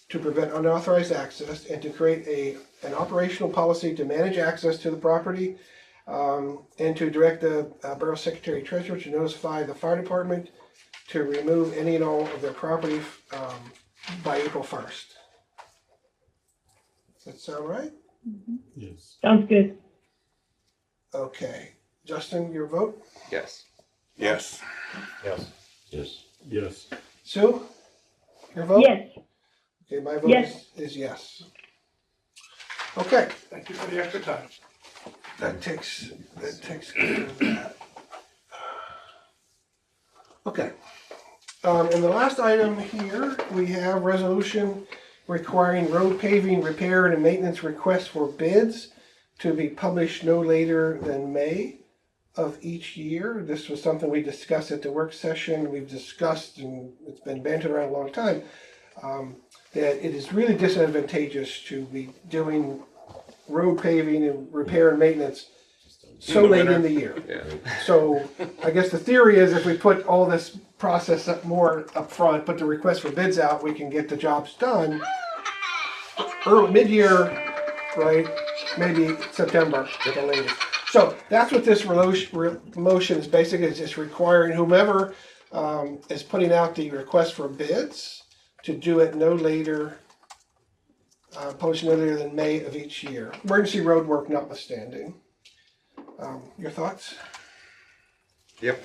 to prevent unauthorized access and to create an operational policy to manage access to the property and to direct the Borough Secretary Treasurer to notify the fire department to remove any and all of their property by April 1st. Does that sound right? Yes. Sounds good. Okay. Justin, your vote? yes? Yes. Yes. Yes. Yes. Sue? Your vote? Yes, Okay, my vote Yes. is yes. Okay, Thank you for the extra time. that takes care of that. Okay. And the last item here, we have resolution requiring road paving, repair, and maintenance requests for bids to be published no later than May of each year. This was something we discussed at the work session. We've discussed, and it's been bantered around a long time, that it is really disadvantageous to be doing road paving and repair and maintenance so late in the year. Yeah. So I guess the theory is if we put all this process up more upfront, put the request for bids out, we can get the jobs done early, mid-year, right? Maybe September at the latest. So that's what this motion is basically, is just requiring whomever is putting out the request for bids to do it no later, publish no later than May of each year. Emergency road work notwithstanding. Your thoughts? Yep.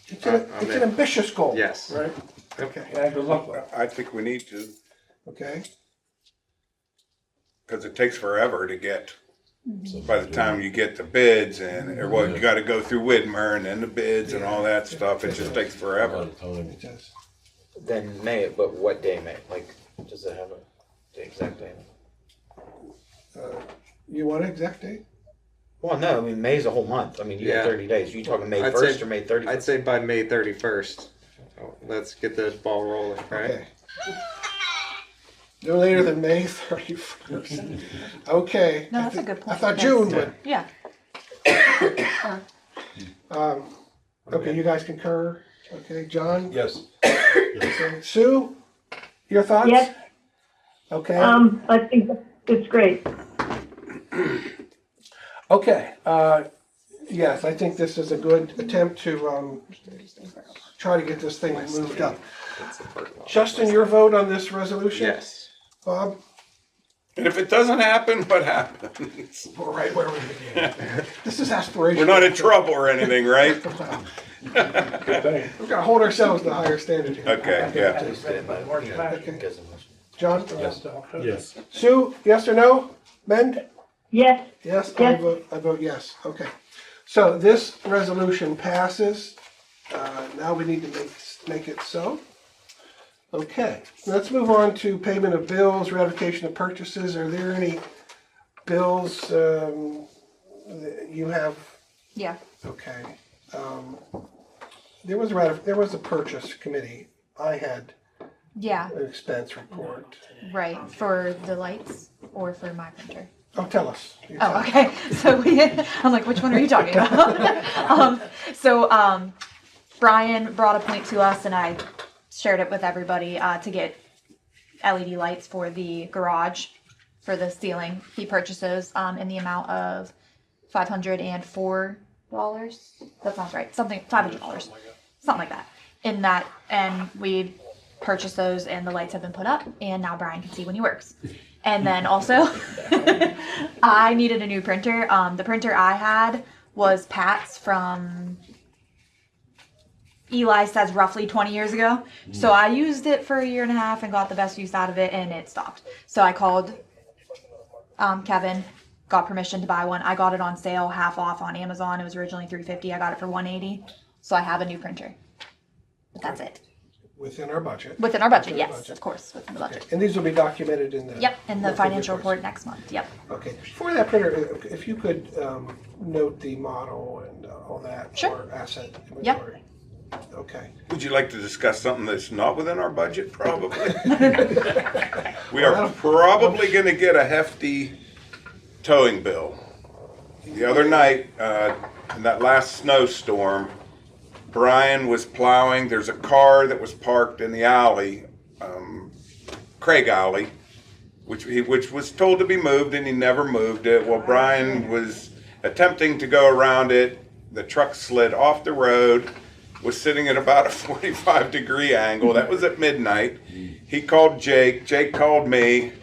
It's an ambitious goal. Yes. Right? Okay. Yeah, good luck with it. I think we need to, Okay. because it takes forever to get, by the time you get the bids and, or well, you gotta go through Widmer and then the bids and all that stuff, it just takes forever. It does. Then May, but what day May? Like, does it have the exact day? You want an exact date? Well, no, I mean, May's a whole month. I mean, you Yeah. have 30 days. You talking May I'd 1st say- or May 31st? I'd say by May 31st. Let's get the ball rolling, right? Okay. No later than May 31st. Okay. No, that's a good I point. thought That's- June, but, Yeah. okay, you guys concur? Okay, John? Yes. Okay. Sue? Your thoughts? yes, Okay. I think it's great. Okay, yes, I think this is a good attempt to try to get this thing moved up. That's the part about it. Justin, your vote on this resolution? Yes. Bob? And if it doesn't happen, what happens? We're right where we began. This is aspirational. We're not in trouble or anything, right? Good thing. We've got to hold ourselves to a higher standard here. Okay, yeah. Okay. John? Yes. Yes. Sue, yes or no? Ben? Yes, Yes, Yes. I vote yes. Okay. So this resolution passes. Now we need to make it so. Okay, let's move on to payment of bills, ratification of purchases. Are there any bills that you have? Yeah. Okay. There was a purchase committee. I had Yeah. an expense report. Right. For the lights or for my printer? Oh, tell us. You tell Oh, us. okay. So I'm like, which one are you talking about? Brian brought a point to us, and I shared it with everybody to get LED lights for the garage, for the ceiling. He purchased those in the amount of $504. That sounds right. $500, something like that. In that, and we purchased those, and the lights have been put up, and now Brian can see when he works. And then also, I needed a new printer. The printer I had was Pat's from Eli says roughly 20 years ago. So I used it for a year and a half and got the best use out of it, and it stopped. So I called Kevin, got permission to buy one. I got it on sale, half off on Amazon. It was originally $350. I got it for $180. So I have a new printer. But that's it. Within our budget. Within our budget, Within our yes, budget. of course, within the Okay, budget. and these will be documented in the. Yep, in the monthly financial reports. report next month. Yep. Okay, for that printer, if you could note the model and all that Sure. for asset Yep. inventory. Okay. Would you like to discuss something that's not within our budget, probably? We are probably gonna get a hefty towing bill. The other night, in that last snowstorm, Brian was plowing, there's a car that was parked in the alley, Craig Alley, which was told to be moved, and he never moved it. Well, Brian was attempting to go around it, the truck slid off the road, was sitting at about a 45-degree angle. That was at midnight. He called Jake called me,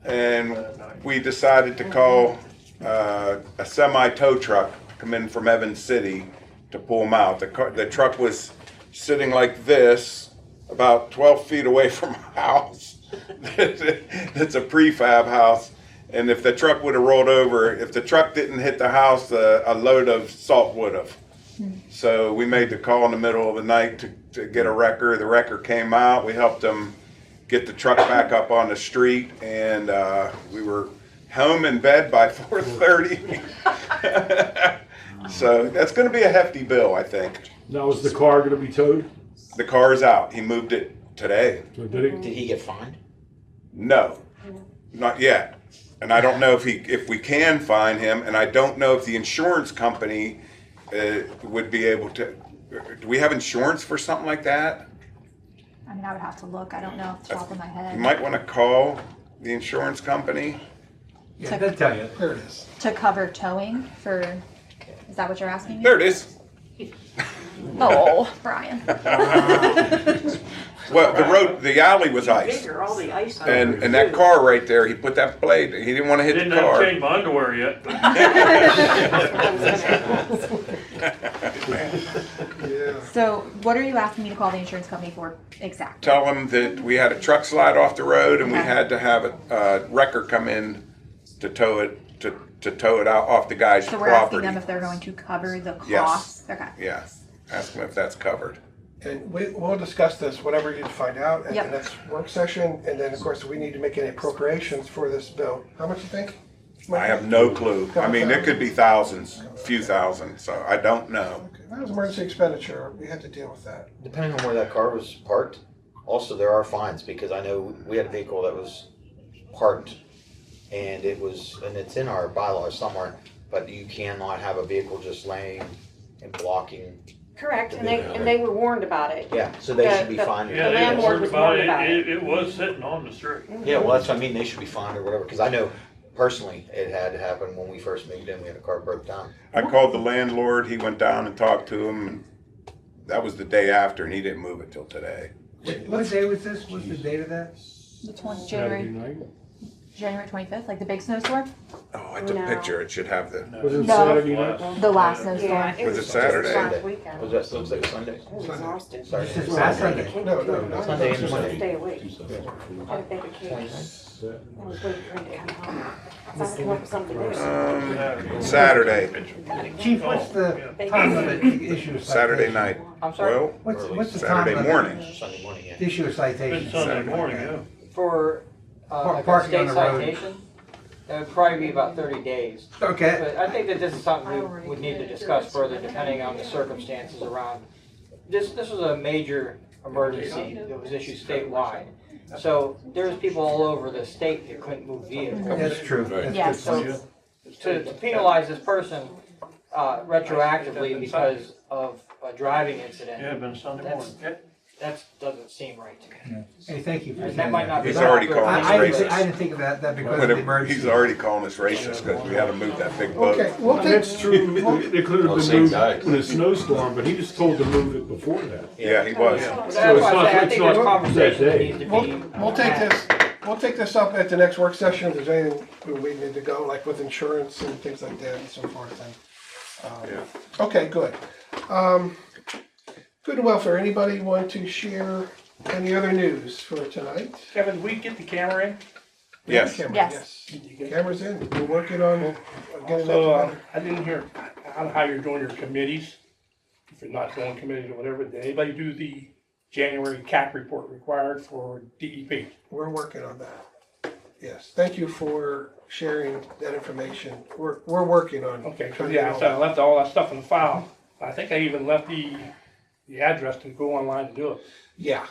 and we decided to call a semi-tow truck to come in from Evans City to pull him out. The truck was sitting like this, about 12 feet away from a house. It's a prefab house. And if the truck would have rolled over, if the truck didn't hit the house, a load of salt would have. So we made the call in the middle of the night to get a wrecker. The wrecker came out. We helped them get the truck back up on the street, and we were home in bed by 4:30. So that's going to be a hefty bill, I think. Now, is the car gonna be towed? The car is out. He moved it today. Or did it? Did he get fined? No, not yet. And I don't know if we can fine him, and I don't know if the insurance company would be able to. Do we have insurance for something like that? I mean, I would have to look. I don't know off the top of my head. You might want to call the insurance company. Yeah, they'll tell you. There it is. To cover towing for, is that what you're asking me? There it is. Oh, Brian. Well, the alley was ice. Bigger, all the ice. And that car right there, he put that blade, he didn't want to hit Didn't the have to car. change my underwear yet. Yeah. So what are you asking me to call the insurance company for exactly? Tell him that we had a truck slide off the road and we Okay. had to have a wrecker come in to tow it, to tow it out off the guy's So we're asking property. them if they're going to cover the Yes. cost? Okay. Yes, ask him if that's covered. And we'll discuss this, whatever you find out at Yep. the next work session, and then, of course, we need to make any appropriations for this bill. How much you think? I have no clue. I mean, it could be thousands, few thousand, so I don't know. Okay, that was emergency expenditure, we had to deal with that. Depending on where that car was parked, also there are fines, because I know we had a vehicle that was parked and it's in our bylaws somewhere, but you cannot have a vehicle just laying and blocking. Correct, and they were warned about it. Yeah, so they should be fined. Yeah, The they landlord warned was about warned it. about it. It was sitting on the street. Yeah, well, that's what I mean, they should be fined or whatever, because I know personally it had to happen when we first moved in, we had a car broke down. I called the landlord, he went down and talked to him, and that was the day after, and he didn't move it till today. What day was this? What's the date of that? Which one's Saturday January night? 25th, like the big snowstorm? Oh, I took a picture, it should have the, Was it No. Saturday night? The last snowstorm. Yeah, Was it Saturday? last weekend. Was that, looks like a Sunday? I was exhausted. Sorry. This is last Sunday. No, no. Sunday and Monday. Stay awake. Had a bake a cake. I was waiting for him to come home. So I had to come up with something new. Saturday, Chief, what's the time limit to issue a citation? Saturday night. I'm sorry, Well, What's the time Saturday limit morning. Sunday morning, yeah. to issue a citation? It's Sunday morning, yeah. for, like a Parking state on the road. citation, it would probably be about 30 days. Okay. But I think that this is something we would need to discuss further depending on the circumstances around. This was a major emergency that was issued statewide. So there's people all over the state that couldn't move vehicles. That's true. That's Yeah, good So point. to penalize this person retroactively because of a driving incident, Yeah, been Sunday morning. that doesn't seem right to me. Hey, thank you for And saying that might not be. He's already called us I racist. didn't think of that because of the emergency. He's already calling us racist because we had to move that big boat. Okay, we'll take, That's true. It could have been moved in a snowstorm, but he was told to move it before that. Yeah, he was. That's why I say, I think there's a conversation that needs to be. we'll take this up at the next work session, if there's anything we need to go, like with insurance and things like that and so forth, and, okay, good. Good and welfare, anybody want to share any other news for tonight? Kevin, did we get the camera in? Yes. Camera, Yes. Camera's in, we're working on getting that So, together. I didn't hear, I don't know how you're doing your committees, if you're not doing committees or whatever. Did anybody do the January CAP report required for DEP? We're working on that. Yes, thank you for sharing that information. We're working on. Okay, trying so to yeah, get all so I that. left all that stuff in the file. I think I even left the address to go online to do it. Yeah,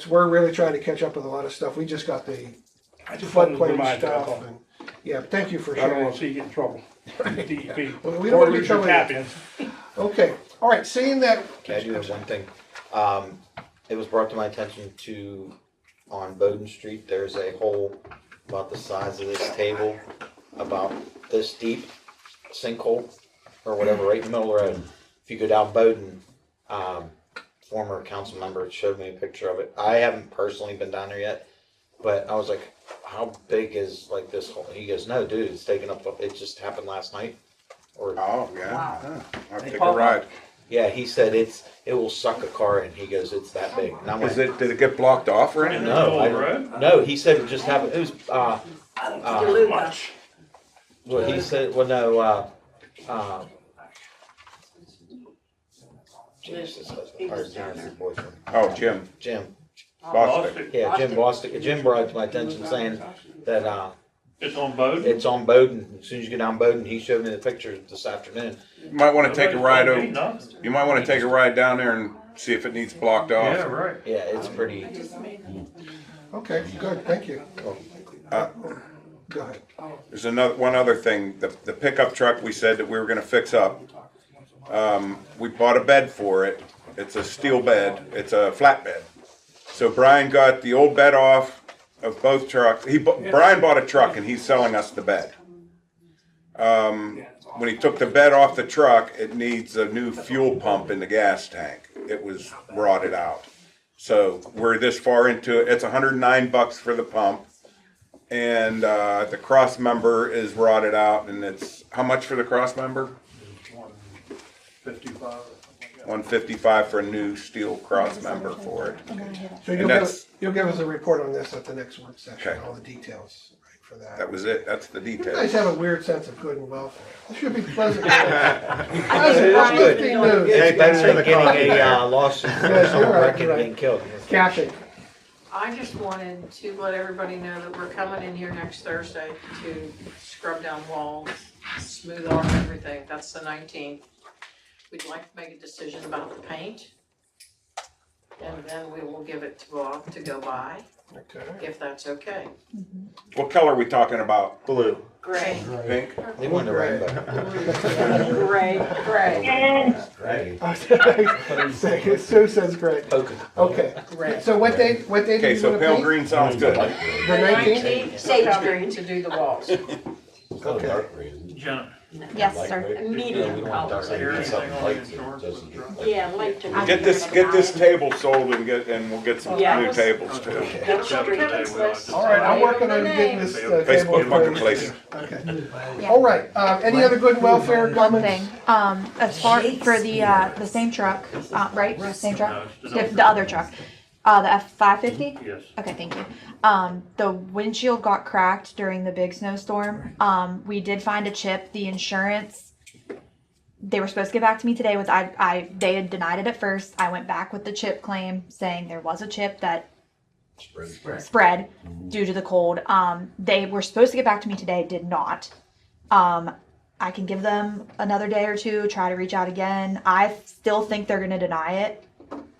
we're really trying to catch up with a lot of stuff. We just got the I just wanted to floodplain remind you, that's stuff all. and, yeah, thank you for I don't sharing. want to see you get in trouble. DEP. Well, we don't want to Or be lose your trouble. tap ins. Okay, all right, seeing that. Can I do have one thing? It was brought to my attention to, on Bowden Street, there's a hole about the size of this table, about this deep, sinkhole, or whatever, right in the middle of the road. If you go down Bowden, former council member showed me a picture of it. I haven't personally been down there yet, but I was like, how big is like this hole? He goes, no, dude, it's taken up, it just happened last night. Or, Oh, yeah. Huh. I'll take a pop up. ride. yeah, he said it will suck a car in. He goes, it's that big. And I'm like, Did it get blocked off or anything? no, he said it just happened. It was, Much. well, he said, well, no, Jesus, our boyfriend. Oh, Jim. Jim. Bostic. Yeah, Jim Bostic. Jim brought it to my attention saying that, It's on Bowden? it's on Bowden. As soon as you get down Bowden, he showed me the picture this afternoon. You might want to take a ride over. Nothing. You might want to take a ride down there and see if it needs blocked off. Yeah, right. Yeah, it's pretty. Okay, good, thank you. Uh, Go ahead. There's one other thing. The pickup truck we said that we were going to fix up. We bought a bed for it. It's a steel bed. It's a flatbed. So Brian got the old bed off of both trucks. Brian bought a truck and he's selling us the bed. When he took the bed off the truck, it needs a new fuel pump in the gas tank. It was rotted out. So we're this far into it. It's $109 for the pump. And the cross member is rotted out, and it's how much for the cross member? 55. $155 for a new steel cross member for it. So And that's- you'll give us a report on this at the next work session, Okay. all the details, right, for that. That was it. That's the You guys details. have a weird sense of good and welfare. This should be pleasant. It is good. Hey, thanks for getting a lawsuit for Yes, someone you're right, wrecking you're and getting killed. Kathy, I just wanted to let everybody know that we're coming in here next Thursday to scrub down walls, smooth off everything. That's the 19th. We'd like to make a decision about the paint. And then we will give it to Bob to go by, okay. if that's okay. What color are we talking about? Blue. Gray. Pink? They want a rainbow. Gray. Sue says great. Polka. Okay, so what date do Okay, you so want to pale paint? green sounds good. The 19th? 19th, Sage we're coming green. to do the walls. Okay. John. Yes, sir. Medium color. Yeah, light to. Get this table sold and we'll get some Yeah. new tables too. That's Kevin's list. All right, I'm working on getting this table. Facebook Marketplace. Okay. All right, any other good and welfare One comments? thing, as far for the same truck, right? Same truck? The other truck. The F-550? Yes. Okay, thank you. The windshield got cracked during the big snowstorm. We did find a chip. The insurance, they were supposed to get back to me today with, they had denied it at first. I went back with the chip claim saying there was a chip that spread due to the cold. They were supposed to get back to me today, did not. I can give them another day or two, try to reach out again. I still think they're gonna deny it.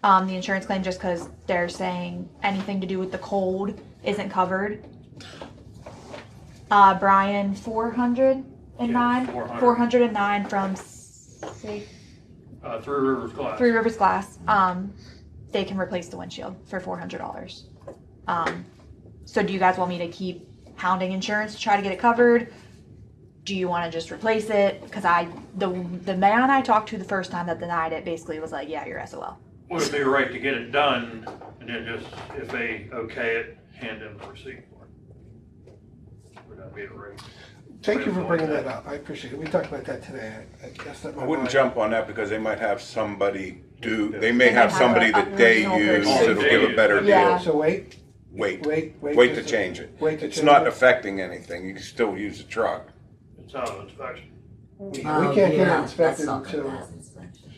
The insurance claim, just because they're saying anything to do with the cold isn't covered. Brian, 409? 409 from Three Rivers Glass. Three Rivers Glass. They can replace the windshield for $400. So do you guys want me to keep hounding insurance to try to get it covered? Do you want to just replace it? Because the man I talked to the first time that denied it basically was like, yeah, you're SOL. Would it be right to get it done and then just, if they okay it, hand them the receipt for it? Would that be a rate? Thank you for bringing that up. I appreciate it. We talked about that today. I guess that I might. wouldn't jump on that because they might have somebody they may They might have have somebody a that they personal use person. that'll give a better Yeah. deal. So wait. Wait Wait to change it. Wait to It's change not it. affecting anything. You can still use the truck. It's on inspection. We can't get it That's inspected not gonna until. pass inspection.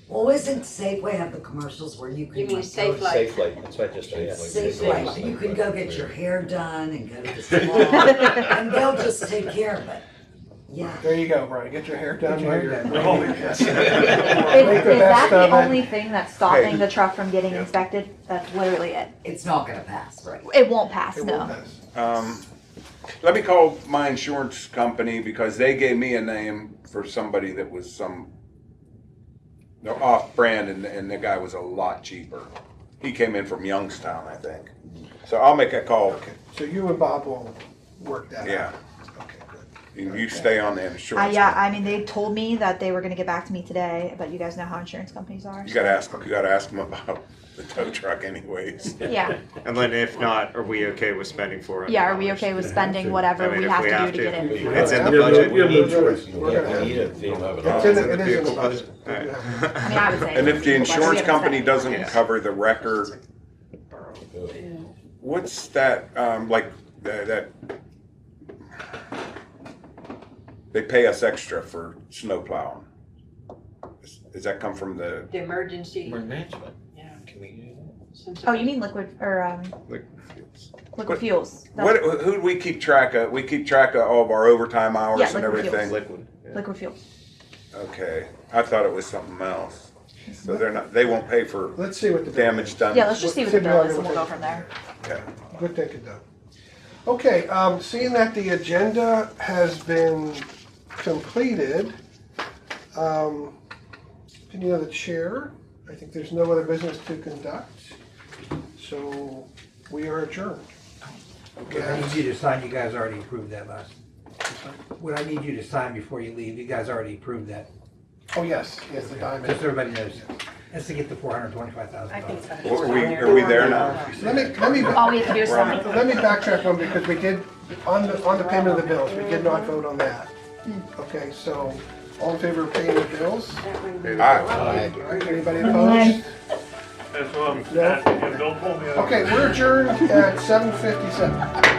Well, isn't Safeway have the commercials where you can? You mean like, Safe go- Life? Safe Light, that's what I just said. Safeway, you can go get your hair done and go to the salon, and they'll just take care of it. Yeah. There you go, Brian. Get your hair done. Get your hair while done. you're- Oh, Make yes. the Is best that the of it. only thing that's stopping Hey. the truck from getting inspected? That's literally it. It's not gonna pass, right? It won't pass, It no. won't pass. Let me call my insurance company because they gave me a name for somebody that was they're off-brand and the guy was a lot cheaper. He came in from Youngstown, I think. So I'll make a call. So you and Bob will work that out. Yeah. Okay, good. You stay on the insurance. Yeah, I mean, they told me that they were gonna get back to me today, but you guys know how insurance companies are. You gotta ask them about the tow truck anyways. Yeah, And then if not, are we okay with spending $400? yeah, are we okay with spending whatever I mean, we if have we to have do to get to. it? It's in the Yeah, budget. we have no choice. We're gonna have We need to. a vehicle. It's in the vehicle budget. budget. I mean, I would say. And if the but we insurance haven't company spent- doesn't Yeah. cover the record, what's that, like, that, they pay us extra for snow plowing? Does that come from the, The emergency. We're in management. Yeah. Can we do that? Oh, you mean liquid, or, liquid fuels? The- who do we keep track of? We keep track of all of our overtime hours Yeah, and liquid fuels. everything? Liquid. Liquid fuels. Okay, I thought it was something else. So they won't pay for Let's see what the. damage done? Yeah, let's just see what the Let's see bill what is and we'll go everything- from there. Yeah. Good thinking, Doug. Okay, seeing that the agenda has been completed, opinion of the chair, I think there's no other business to conduct, so we are adjourned. What I need you to sign, you guys already approved that last. What I need you to sign before you leave, you guys already approved that. Oh, yes, yes, the diamond. Just so everybody knows. That's to get the $425,000. I think so. Are we there now? Let me, All we have to do is sign. let me backtrack one, because we did, on the payment of the bills, we did not vote on that. Okay, so, all in favor of paying the bills? Aye. All right, anybody opposed? That's what I'm No. asking, don't pull me over. Okay, we're adjourned at 7:57.